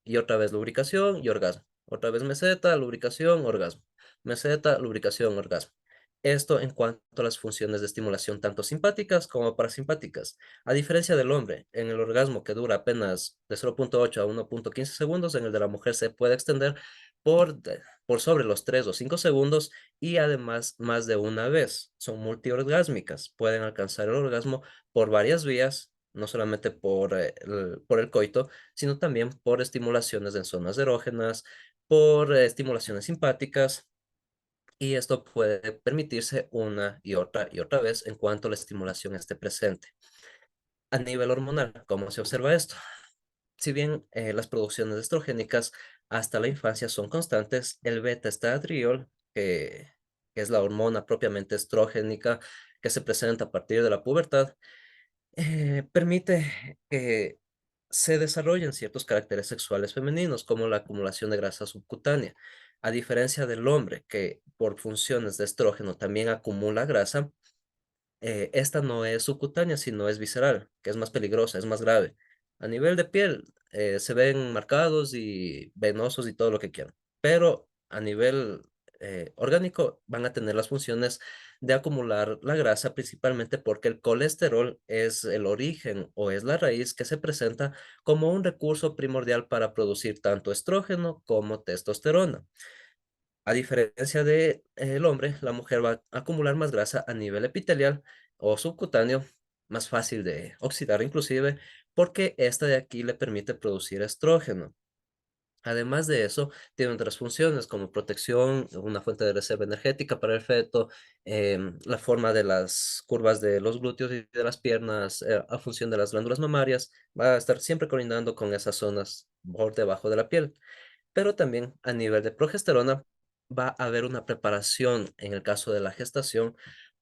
Speaker 1: Y otra vez lubricación y orgasmo. Otra vez meseta, lubricación, orgasmo. Meseta, lubricación, orgasmo. Esto en cuanto a las funciones de estimulación tanto simpáticas como parasimpáticas. A diferencia del hombre, en el orgasmo que dura apenas de 0,8 a 1,15 segundos, en el de la mujer se puede extender por sobre los 3 o 5 segundos y además más de una vez. Son multiorgásmicas. Pueden alcanzar el orgasmo por varias vías, no solamente por el coito, sino también por estimulaciones en zonas erógenas, por estimulaciones simpáticas, y esto puede permitirse una y otra vez en cuanto la estimulación esté presente. A nivel hormonal, ¿cómo se observa esto? Si bien las producciones estrogénicas hasta la infancia son constantes, el beta-estradiol, que es la hormona propiamente estrogénica que se presenta a partir de la pubertad, permite que se desarrollen ciertos caracteres sexuales femeninos, como la acumulación de grasa subcutánea. A diferencia del hombre, que por funciones de estrógeno también acumula grasa, esta no es subcutánea, sino es visceral, que es más peligrosa, es más grave. A nivel de piel, se ven marcados y venosos y todo lo que quieran, pero a nivel orgánico van a tener las funciones de acumular la grasa, principalmente porque el colesterol es el origen o es la raíz que se presenta como un recurso primordial para producir tanto estrógeno como testosterona. A diferencia de el hombre, la mujer va a acumular más grasa a nivel epitelial o subcutáneo, más fácil de oxidar inclusive, porque esta de aquí le permite producir estrógeno. Además de eso, tiene otras funciones como protección, una fuente de reserva energética para el feto, la forma de las curvas de los glúteos y de las piernas, a función de las glándulas mamarias, va a estar siempre colindando con esas zonas por debajo de la piel. Pero también a nivel de progesterona va a haber una preparación en el caso de la gestación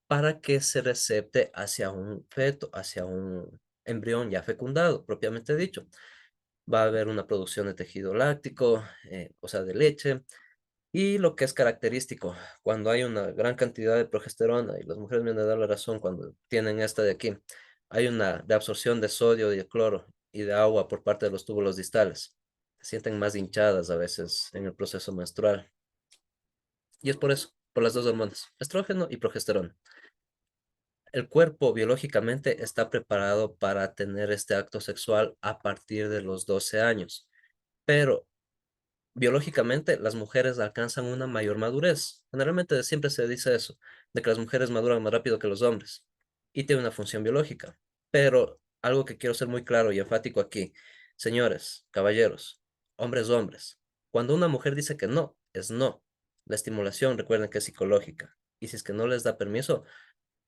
Speaker 1: para que se recepte hacia un feto, hacia un embrión ya fecundado, propiamente dicho. Va a haber una producción de tejido láctico, o sea, de leche, y lo que es característico, cuando hay una gran cantidad de progesterona, y las mujeres me han de dar la razón cuando tienen esta de aquí, hay una reabsorción de sodio y de cloro y de agua por parte de los túbulos distales. Se sienten más hinchadas a veces en el proceso menstrual. Y es por eso, por las dos hormonas, estrógeno y progesterona. El cuerpo biológicamente está preparado para tener este acto sexual a partir de los 12 años, pero biológicamente las mujeres alcanzan una mayor madurez. Generalmente siempre se dice eso, de que las mujeres maduran más rápido que los hombres y tiene una función biológica. Pero algo que quiero ser muy claro y enfático aquí, señores, caballeros, hombres, cuando una mujer dice que no, es no. La estimulación, recuerden que es psicológica. Y si es que no les da permiso,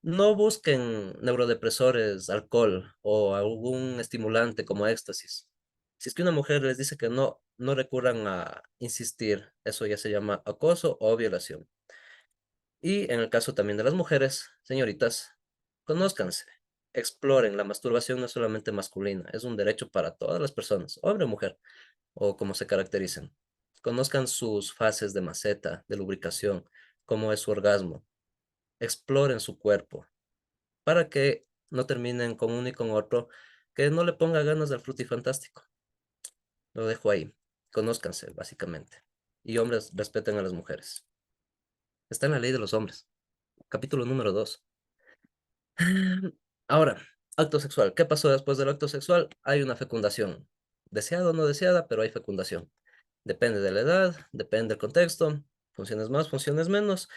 Speaker 1: no busquen neurodepresores, alcohol o algún estimulante como éxtasis. Si es que una mujer les dice que no, no recurran a insistir. Eso ya se llama acoso o violación. Y en el caso también de las mujeres, señoritas, conózcanse, exploren. La masturbación no es solamente masculina, es un derecho para todas las personas, hombre o mujer, o como se caractericen. Conozcan sus fases de maceta, de lubricación, cómo es su orgasmo. Exploren su cuerpo para que no terminen con uno y con otro, que no le ponga ganas al frutifantástico. Lo dejo ahí. Conózcanse, básicamente. Y hombres, respeten a las mujeres. Está en la ley de los hombres. Capítulo número 2. Ahora, acto sexual. ¿Qué pasó después del acto sexual? Hay una fecundación. Deseada o no deseada, pero hay fecundación. Depende de la edad, depende del contexto, funciones más, funciones menos.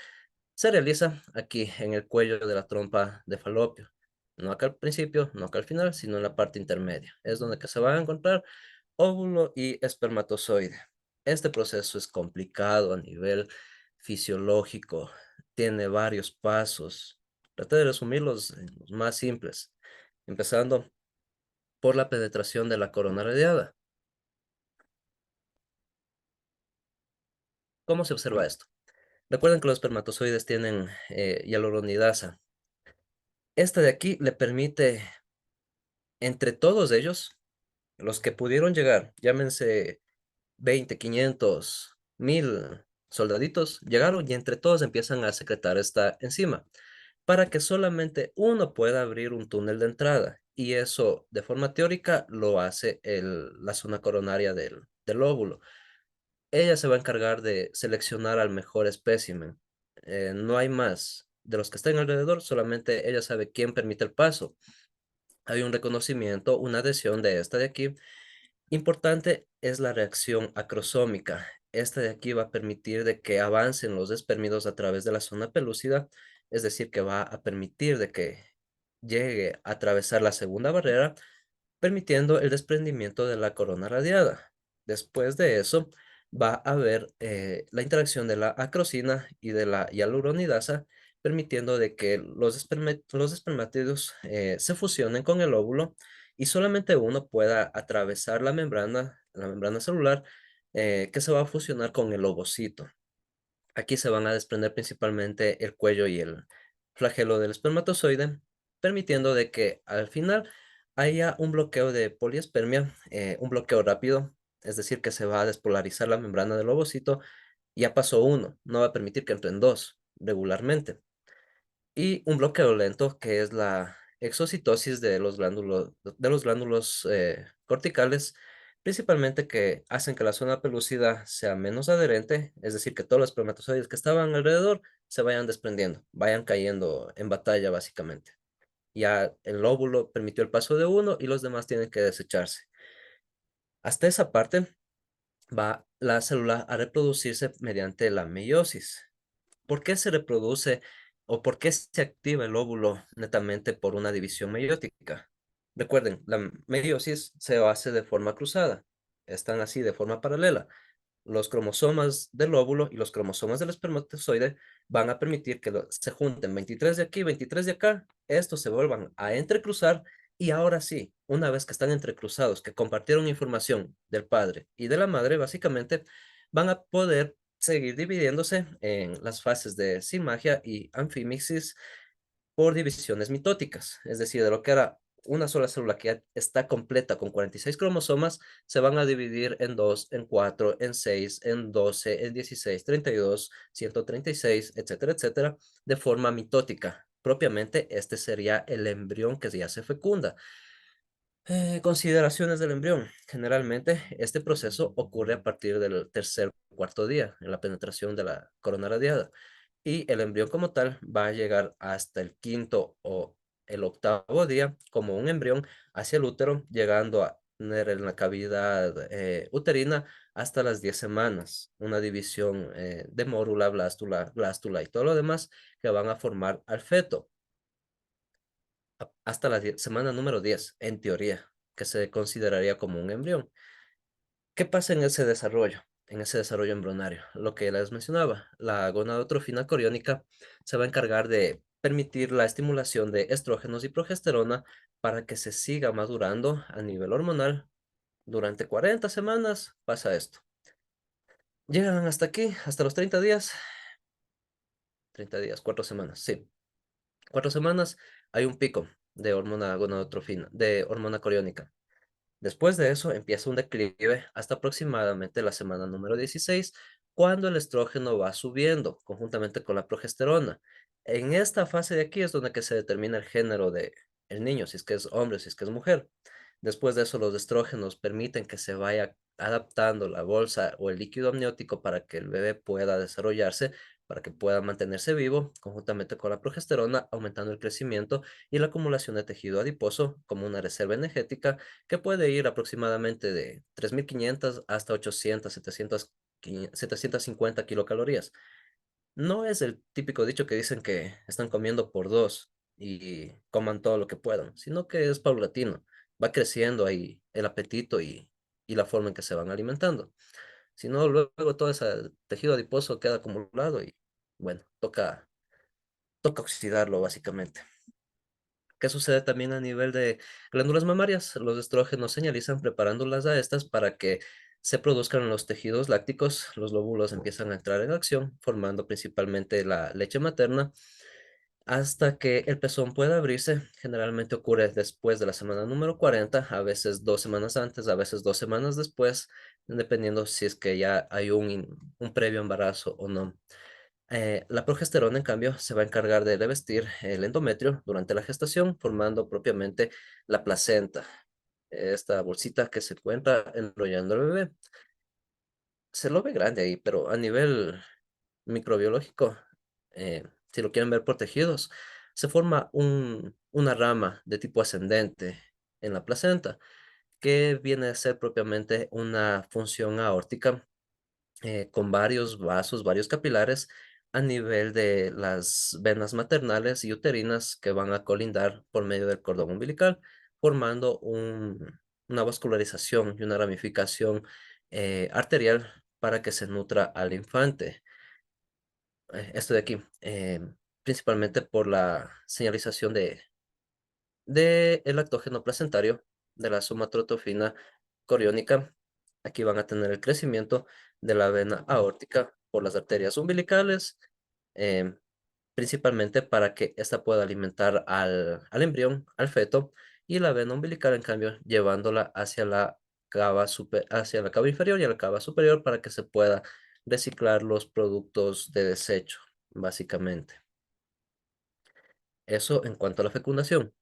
Speaker 1: Se realiza aquí en el cuello de la trompa de falopio. No acá al principio, no acá al final, sino en la parte intermedia. Es donde que se van a encontrar óvulo y espermatozoide. Este proceso es complicado a nivel fisiológico, tiene varios pasos. Traté de resumirlos en los más simples, empezando por la penetración de la corona radiada. ¿Cómo se observa esto? Recuerden que los espermatozoides tienen hialuronidasa. Esta de aquí le permite, entre todos ellos, los que pudieron llegar, llámense 20, 500, 1000 soldaditos, llegaron y entre todos empiezan a secretar esta enzima para que solamente uno pueda abrir un túnel de entrada. Y eso, de forma teórica, lo hace la zona coronaria del óvulo. Ella se va a encargar de seleccionar al mejor espécimen. No hay más. De los que estén alrededor, solamente ella sabe quién permite el paso. Hay un reconocimiento, una adhesión de esta de aquí. Importante es la reacción acrosómica. Esta de aquí va a permitir de que avancen los espermidos a través de la zona pelúcida, es decir, que va a permitir de que llegue a atravesar la segunda barrera, permitiendo el desprendimiento de la corona radiada. Después de eso, va a haber la interacción de la acrosina y de la hialuronidasa, permitiendo de que los espermátidos se fusionen con el óvulo y solamente uno pueda atravesar la membrana celular, que se va a fusionar con el ovocito. Aquí se van a desprender principalmente el cuello y el flagelo del espermatozoide, permitiendo de que al final haya un bloqueo de poliespermia, un bloqueo rápido, es decir, que se va a despolarizar la membrana del ovocito. Ya pasó uno, no va a permitir que entren dos regularmente. Y un bloqueo lento, que es la exocitosis de los glándulos corticales, principalmente que hacen que la zona pelúcida sea menos adherente, es decir, que todos los espermatozoides que estaban alrededor se vayan desprendiendo, vayan cayendo en batalla básicamente. Ya el óvulo permitió el paso de uno y los demás tienen que desecharse. Hasta esa parte va la célula a reproducirse mediante la meiosis. ¿Por qué se reproduce o por qué se activa el óvulo netamente por una división meiótica? Recuerden, la meiosis se hace de forma cruzada, están así de forma paralela. Los cromosomas del óvulo y los cromosomas del espermatozoide van a permitir que se junten 23 de aquí, 23 de acá, estos se vuelvan a entrecruzar y ahora sí, una vez que están entrecruzados, que compartieron información del padre y de la madre, básicamente van a poder seguir dividiéndose en las fases de simagia y anfimixis por divisiones mitóticas, es decir, de lo que era una sola célula que ya está completa con 46 cromosomas, se van a dividir en 2, en 4, en 6, en 12, en 16, 32, 136, etcétera, etcétera, de forma mitótica. Propiamente, este sería el embrión que ya se fecunda. Consideraciones del embrión. Generalmente, este proceso ocurre a partir del tercer o cuarto día en la penetración de la corona radiada y el embrión como tal va a llegar hasta el quinto o el octavo día como un embrión hacia el útero, llegando a tener en la cavidad uterina hasta las 10 semanas, una división de mórula, blástula y todo lo demás que van a formar al feto hasta la semana número 10 en teoría, que se consideraría como un embrión. ¿Qué pasa en ese desarrollo? En ese desarrollo embrionario, lo que les mencionaba, la gonadotrofina coriónica se va a encargar de permitir la estimulación de estrógenos y progesterona para que se siga madurando a nivel hormonal. Durante 40 semanas pasa esto. Llegan hasta aquí, hasta los 30 días. 30 días, 4 semanas, sí. 4 semanas hay un pico de hormona gonadotrofina, de hormona coriónica. Después de eso empieza un declive hasta aproximadamente la semana número 16, cuando el estrógeno va subiendo conjuntamente con la progesterona. En esta fase de aquí es donde que se determina el género de el niño, si es que es hombre, si es que es mujer. Después de eso, los estrógenos permiten que se vaya adaptando la bolsa o el líquido amniótico para que el bebé pueda desarrollarse, para que pueda mantenerse vivo, conjuntamente con la progesterona, aumentando el crecimiento y la acumulación de tejido adiposo como una reserva energética que puede ir aproximadamente de 3.500 hasta 800, 750 kilocalorías. No es el típico dicho que dicen que están comiendo por dos y coman todo lo que puedan, sino que es paulatino. Va creciendo ahí el apetito y la forma en que se van alimentando. Si no, luego todo ese tejido adiposo queda acumulado y bueno, toca oxidarlo básicamente. ¿Qué sucede también a nivel de glándulas mamarias? Los estrógenos señalizan preparándolas a estas para que se produzcan los tejidos lácticos, los lóbulos empiezan a entrar en acción, formando principalmente la leche materna, hasta que el pezón pueda abrirse. Generalmente ocurre después de la semana número 40, a veces 2 semanas antes, a veces 2 semanas después, dependiendo si es que ya hay un previo embarazo o no. La progesterona, en cambio, se va a encargar de revestir el endometrio durante la gestación, formando propiamente la placenta, esta bolsita que se encuentra enrollando al bebé. Se lo ve grande ahí, pero a nivel microbiológico, si lo quieren ver protegidos, se forma una rama de tipo ascendente en la placenta, que viene a ser propiamente una función aórtica con varios vasos, varios capilares a nivel de las venas maternales y uterinas que van a colindar por medio del cordón umbilical, formando una vascularización y una ramificación arterial para que se nutra al infante. Esto de aquí, principalmente por la señalización de el lactógeno placentario, de la somatotropina coriónica. Aquí van a tener el crecimiento de la vena aórtica por las arterias umbilicales, em, principalmente para que ésta pueda alimentar al embrión, al feto, y la vena umbilical, en cambio, llevándola hacia la cava inferior y a la cava superior para que se pueda reciclar los productos de desecho, básicamente. Eso en cuanto a la fecundación.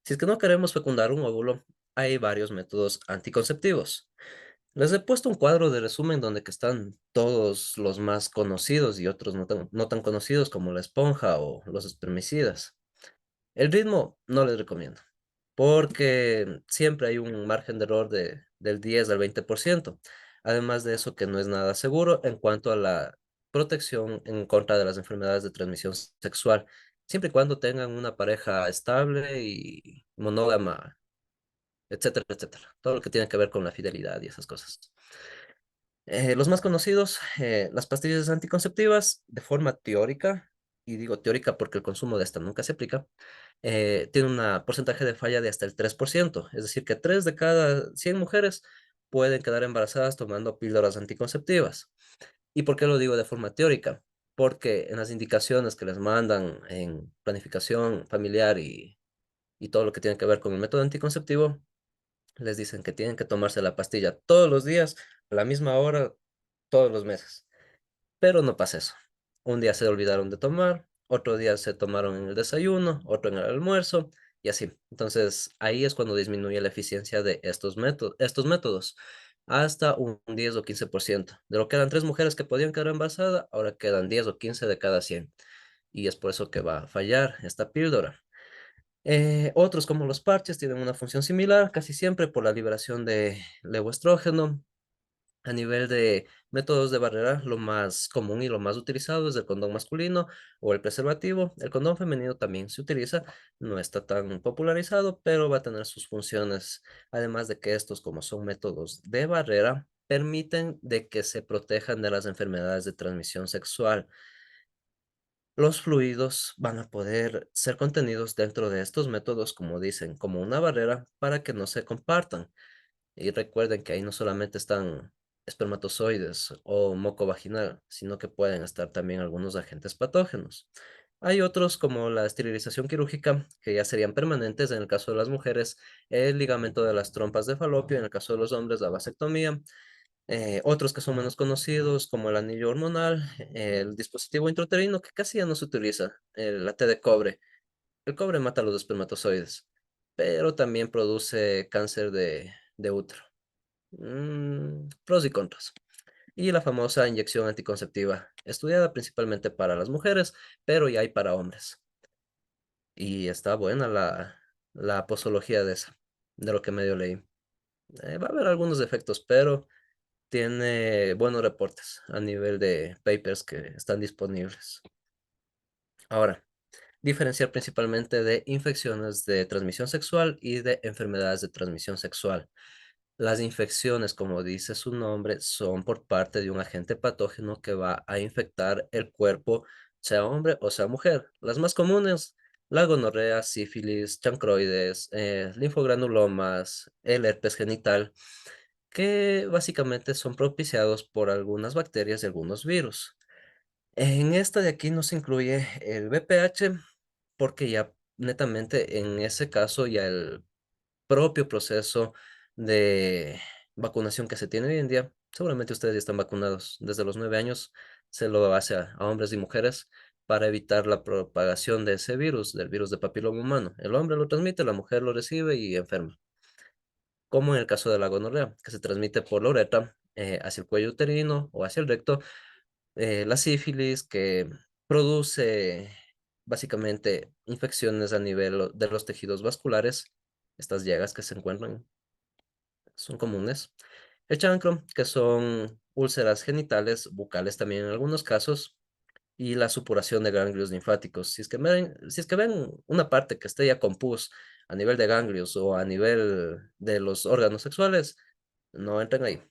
Speaker 1: Si es que no queremos fecundar un óvulo, hay varios métodos anticonceptivos. Les he puesto un cuadro de resumen donde que están todos los más conocidos y otros no tan conocidos como la esponja o los espermicidas. El ritmo no les recomiendo, porque siempre hay un margen de error del 10 al 20%. Además de eso, que no es nada seguro en cuanto a la protección en contra de las enfermedades de transmisión sexual, siempre y cuando tengan una pareja estable y monógama, etcétera, etcétera. Todo lo que tiene que ver con la fidelidad y esas cosas. Los más conocidos, las pastillas anticonceptivas de forma teórica, y digo teórica porque el consumo de esta nunca se aplica, tiene un porcentaje de falla de hasta el 3%, es decir, que 3 de cada 100 mujeres pueden quedar embarazadas tomando píldoras anticonceptivas. ¿Y por qué lo digo de forma teórica? Porque en las indicaciones que les mandan en planificación familiar y todo lo que tiene que ver con el método anticonceptivo, les dicen que tienen que tomarse la pastilla todos los días, a la misma hora, todos los meses. Pero no pasa eso. Un día se olvidaron de tomar, otro día se tomaron en el desayuno, otro en el almuerzo, y así. Entonces, ahí es cuando disminuye la eficiencia de estos métodos hasta un 10 o 15%. De lo que eran 3 mujeres que podían quedar embarazadas, ahora quedan 10 o 15 de cada 100. Y es por eso que va a fallar esta píldora. Otros como los parches tienen una función similar, casi siempre por la liberación de levoestrógeno. A nivel de métodos de barrera, lo más común y lo más utilizado es el condón masculino o el preservativo. El condón femenino también se utiliza, no está tan popularizado, pero va a tener sus funciones. Además de que estos, como son métodos de barrera, permiten de que se protejan de las enfermedades de transmisión sexual. Los fluidos van a poder ser contenidos dentro de estos métodos, como dicen, como una barrera para que no se compartan. Y recuerden que ahí no solamente están espermatozoides o moco vaginal, sino que pueden estar también algunos agentes patógenos. Hay otros como la esterilización quirúrgica, que ya serían permanentes en el caso de las mujeres, el ligamento de las trompas de falopio, en el caso de los hombres, la vasectomía. Otros que son menos conocidos, como el anillo hormonal, el dispositivo intrauterino, que casi ya no se utiliza, la T de cobre. El cobre mata a los espermatozoides, pero también produce cáncer de útero. Pros y contras. Y la famosa inyección anticonceptiva, estudiada principalmente para las mujeres, pero ya hay para hombres. Y está buena la posología de esa, de lo que medio leí. Va a haber algunos defectos, pero tiene buenos reportes a nivel de papers que están disponibles. Ahora, diferenciar principalmente de infecciones de transmisión sexual y de enfermedades de transmisión sexual. Las infecciones, como dice su nombre, son por parte de un agente patógeno que va a infectar el cuerpo, sea hombre o sea mujer. Las más comunes, la gonorrea, sífilis, chancroides, linfogranulomas, el herpes genital, que básicamente son propiciados por algunas bacterias y algunos virus. En esta de aquí no se incluye el VPH porque ya netamente en ese caso ya el propio proceso de vacunación que se tiene hoy en día, seguramente ustedes ya están vacunados desde los 9 años, se lo hace a hombres y mujeres para evitar la propagación de ese virus, del virus de papiloma humano. El hombre lo transmite, la mujer lo recibe y enferma, como en el caso de la gonorrea, que se transmite por la uretra hacia el cuello uterino o hacia el recto, la sífilis, que produce básicamente infecciones a nivel de los tejidos vasculares, estas llagas que se encuentran son comunes. El chancro, que son úlceras genitales, bucales también en algunos casos, y la supuración de ganglios linfáticos. Si es que ven una parte que esté ya con pus a nivel de ganglios o a nivel de los órganos sexuales, no entren ahí,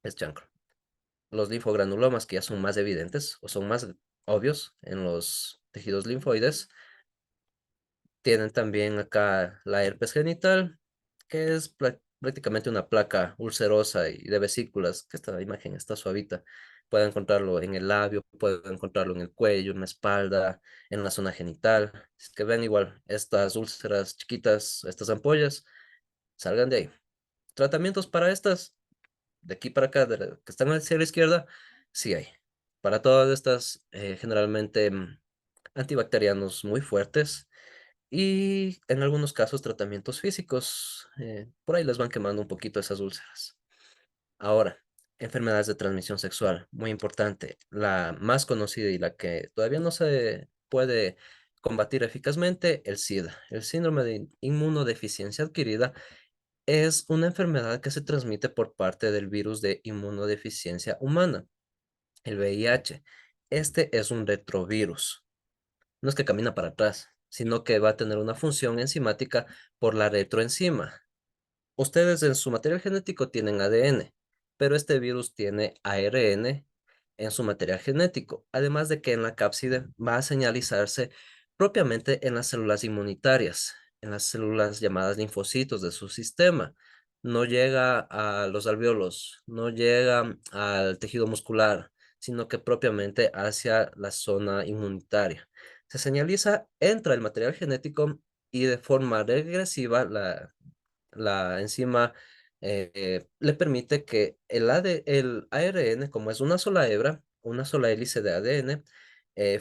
Speaker 1: es chancro. Los linfogranulomas, que ya son más evidentes o son más obvios en los tejidos linfoides, tienen también acá la herpes genital, que es prácticamente una placa ulcerosa y de vesículas, que esta imagen está suavita. Pueden encontrarlo en el labio, pueden encontrarlo en el cuello, en la espalda, en la zona genital. Si es que ven igual estas úlceras chiquitas, estas ampollas, salgan de ahí. Tratamientos para estas, de aquí para acá, que están hacia la izquierda, sí hay. Para todas estas, generalmente antibacterianos muy fuertes y en algunos casos tratamientos físicos. Por ahí les van quemando un poquito esas úlceras. Ahora, enfermedades de transmisión sexual, muy importante. La más conocida y la que todavía no se puede combatir eficazmente, el SIDA. El síndrome de inmunodeficiencia adquirida es una enfermedad que se transmite por parte del virus de inmunodeficiencia humana, el VIH. Este es un retrovirus. No es que camina para atrás, sino que va a tener una función enzimática por la retroenzima. Ustedes en su material genético tienen ADN, pero este virus tiene ARN en su material genético, además de que en la cápside va a señalizarse propiamente en las células inmunitarias, en las células llamadas linfocitos de su sistema. No llega a los alvéolos, no llega al tejido muscular, sino que propiamente hacia la zona inmunitaria. Se señaliza, entra el material genético y de forma regresiva la enzima le permite que el ARN, como es una sola hebra, una sola hélice de ADN,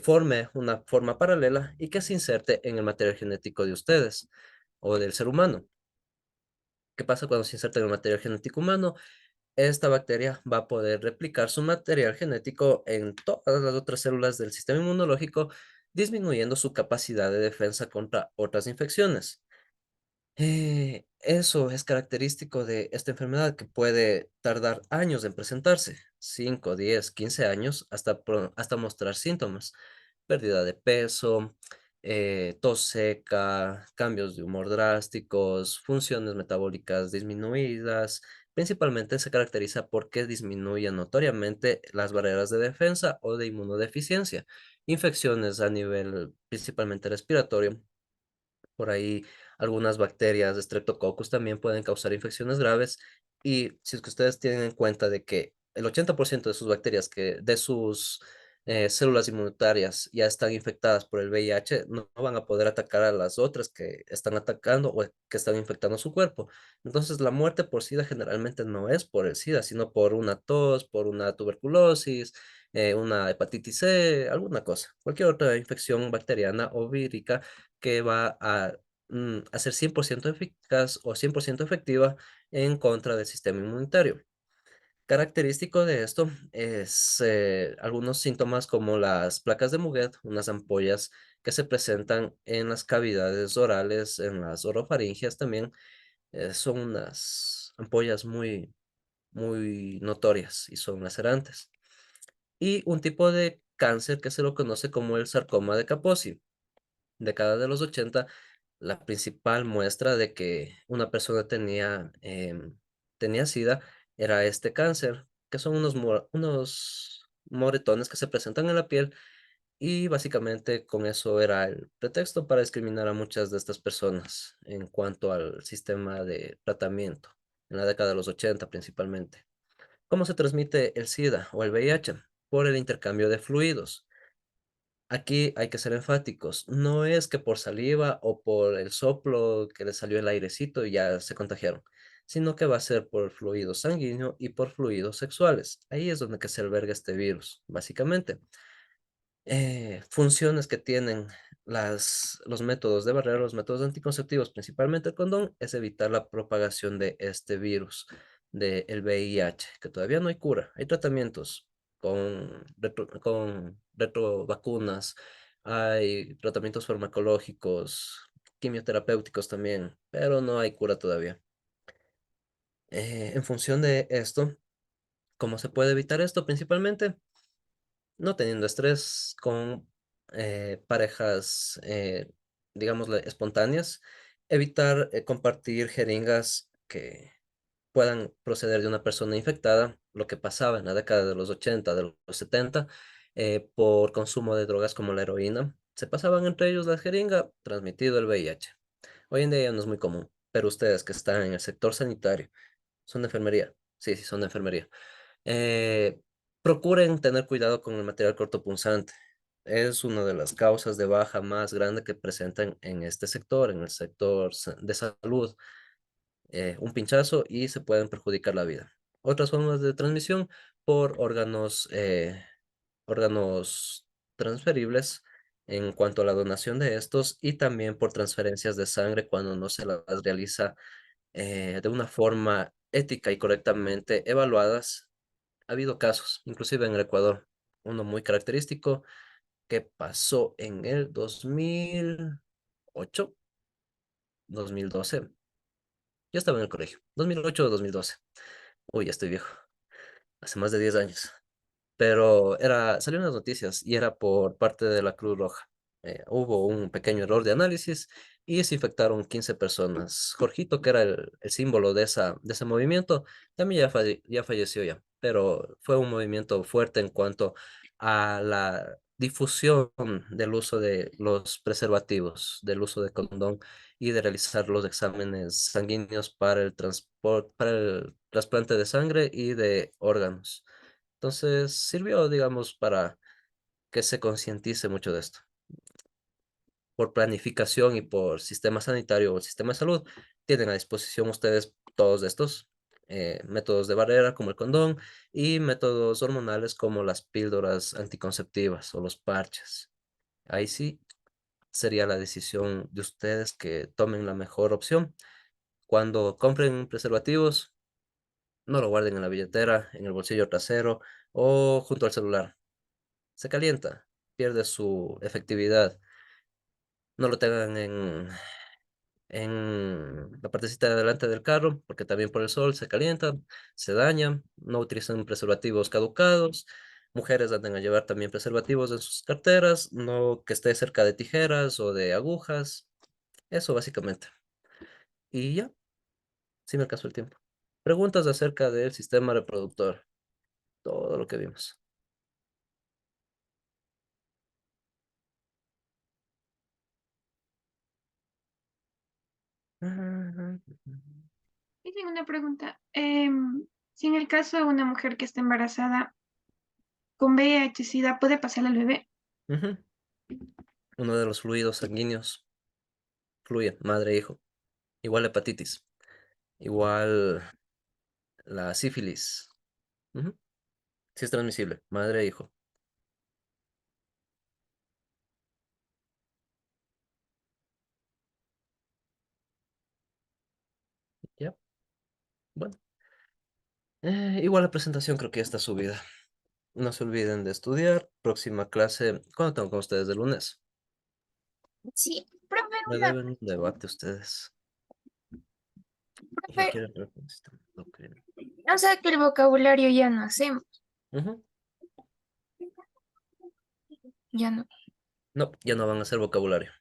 Speaker 1: forme una forma paralela y que se inserte en el material genético de ustedes o del ser humano. ¿Qué pasa cuando se inserta en el material genético humano? Esta bacteria va a poder replicar su material genético en todas las otras células del sistema inmunológico, disminuyendo su capacidad de defensa contra otras infecciones. Eso es característico de esta enfermedad que puede tardar años en presentarse, 5, 10, 15 años, hasta mostrar síntomas, pérdida de peso, tos seca, cambios de humor drásticos, funciones metabólicas disminuidas. Principalmente se caracteriza porque disminuye notoriamente las barreras de defensa o de inmunodeficiencia, infecciones a nivel principalmente respiratorio. Por ahí algunas bacterias de Streptococcus también pueden causar infecciones graves. Y si es que ustedes tienen en cuenta de que el 80% de sus bacterias, de sus células inmunitarias ya están infectadas por el VIH, no van a poder atacar a las otras que están atacando o que están infectando su cuerpo. Entonces, la muerte por SIDA generalmente no es por el SIDA, sino por una tos, por una tuberculosis, una hepatitis C, alguna cosa, cualquier otra infección bacteriana o vírica que va a ser 100% eficaz o 100% efectiva en contra del sistema inmunitario. Característico de esto es algunos síntomas como las placas de Muguet, unas ampollas que se presentan en las cavidades orales, en las orofaringeas también. Son unas ampollas muy, muy notorias y son lacerantes. Y un tipo de cáncer que se lo conoce como el sarcoma de Kaposi. Década de los 80, la principal muestra de que una persona tenía SIDA era este cáncer, que son unos moretones que se presentan en la piel, y básicamente con eso era el pretexto para discriminar a muchas de estas personas en cuanto al sistema de tratamiento, en la década de los 80 principalmente. ¿Cómo se transmite el SIDA o el VIH? Por el intercambio de fluidos. Aquí hay que ser enfáticos. No es que por saliva o por el soplo que le salió el airecito y ya se contagiaron, sino que va a ser por fluido sanguíneo y por fluidos sexuales. Ahí es donde que se alberga este virus, básicamente. Funciones que tienen los métodos de barrera, los métodos anticonceptivos, principalmente el condón, es evitar la propagación de este virus, del VIH, que todavía no hay cura. Hay tratamientos con retrovacunas, hay tratamientos farmacológicos, quimioterapéuticos también, pero no hay cura todavía. En función de esto, ¿cómo se puede evitar esto? Principalmente no teniendo estrés con parejas, digámosle, espontáneas, evitar compartir jeringas que puedan proceder de una persona infectada, lo que pasaba en la década de los 80, de los 70, por consumo de drogas como la heroína. Se pasaban entre ellos la jeringa, transmitido el VIH. Hoy en día ya no es muy común, pero ustedes que están en el sector sanitario, ¿son de enfermería? Sí, sí, son de enfermería. Eh, Procuren tener cuidado con el material cortopunzante. Es una de las causas de baja más grande que presentan en este sector, en el sector de salud. Un pinchazo y se pueden perjudicar la vida. Otras formas de transmisión por órganos transferibles en cuanto a la donación de estos, y también por transferencias de sangre cuando no se las realiza de una forma ética y correctamente evaluadas. Ha habido casos, inclusive en el Ecuador, uno muy característico que pasó en el 2008, 2012. Yo estaba en el colegio, 2008 o 2012. Uy, ya estoy viejo, hace más de 10 años. Pero salió en las noticias y era por parte de la Cruz Roja. Hubo un pequeño error de análisis y se infectaron 15 personas. Jorgito, que era el símbolo de ese movimiento, también ya falleció ya, pero fue un movimiento fuerte en cuanto a la difusión del uso de los preservativos, del uso de condón y de realizar los exámenes sanguíneos para el transporte, para el trasplante de sangre y de órganos. Entonces sirvió, digamos, para que se concientice mucho de esto. Por planificación y por sistema sanitario o sistema de salud, tienen a disposición ustedes todos estos. métodos de barrera como el condón y métodos hormonales como las píldoras anticonceptivas o los parches. Ahí sí sería la decisión de ustedes que tomen la mejor opción. Cuando compren preservativos, no lo guarden en la billetera, en el bolsillo trasero o junto al celular. Se calienta, pierde su efectividad. No lo tengan en la partecita de adelante del carro, porque también por el sol se calienta, se daña. No utilicen preservativos caducados. Mujeres anden a llevar también preservativos en sus carteras, no que esté cerca de tijeras o de agujas. Eso básicamente. Y ya, sí me alcanzó el tiempo. Preguntas acerca del sistema reproductor, todo lo que vimos.
Speaker 3: Y tengo una pregunta. Si en el caso de una mujer que está embarazada con VIH-Sida, ¿puede pasarle al bebé?
Speaker 1: Ujú. Uno de los fluidos sanguíneos fluye, madre e hijo. Igual la hepatitis, igual la sífilis. Ujú. Sí es transmisible, madre e hijo. Ya, bueno. Igual la presentación creo que ya está subida. No se olviden de estudiar. Próxima clase, ¿cuándo tengo con ustedes? ¿De lunes?
Speaker 4: Sí, profe,
Speaker 1: Me deben un debate ustedes. ¿Y
Speaker 4: profe,
Speaker 1: quieren ver con sistema endocrino?
Speaker 4: o sea que el vocabulario ya no hacemos,
Speaker 1: Ujú.
Speaker 4: ya no.
Speaker 1: No, ya no van a hacer vocabulario.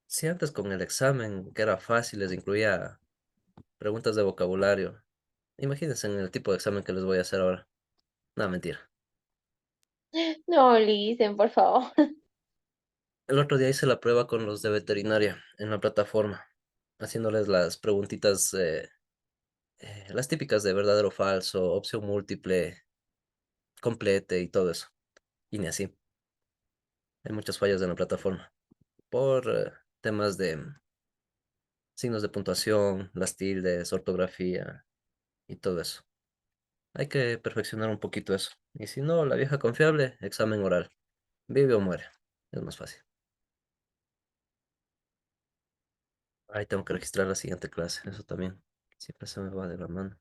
Speaker 1: Si antes con el examen, que era fácil, les incluía preguntas de vocabulario. Imagínense en el tipo de examen que les voy a hacer ahora. No, mentira.
Speaker 5: No, Licen, por favor.
Speaker 1: El otro día hice la prueba con los de veterinaria en la plataforma, haciéndoles las preguntitas, las típicas de verdadero o falso, opción múltiple, complete y todo eso. Y ni así. Hay muchas fallas en la plataforma por temas de signos de puntuación, las tildes, ortografía y todo eso. Hay que perfeccionar un poquito eso. Y si no, la vieja confiable, examen oral. Vive o muere. Es más fácil. Ahí tengo que registrar la siguiente clase. Eso también. Siempre se me va de la mano.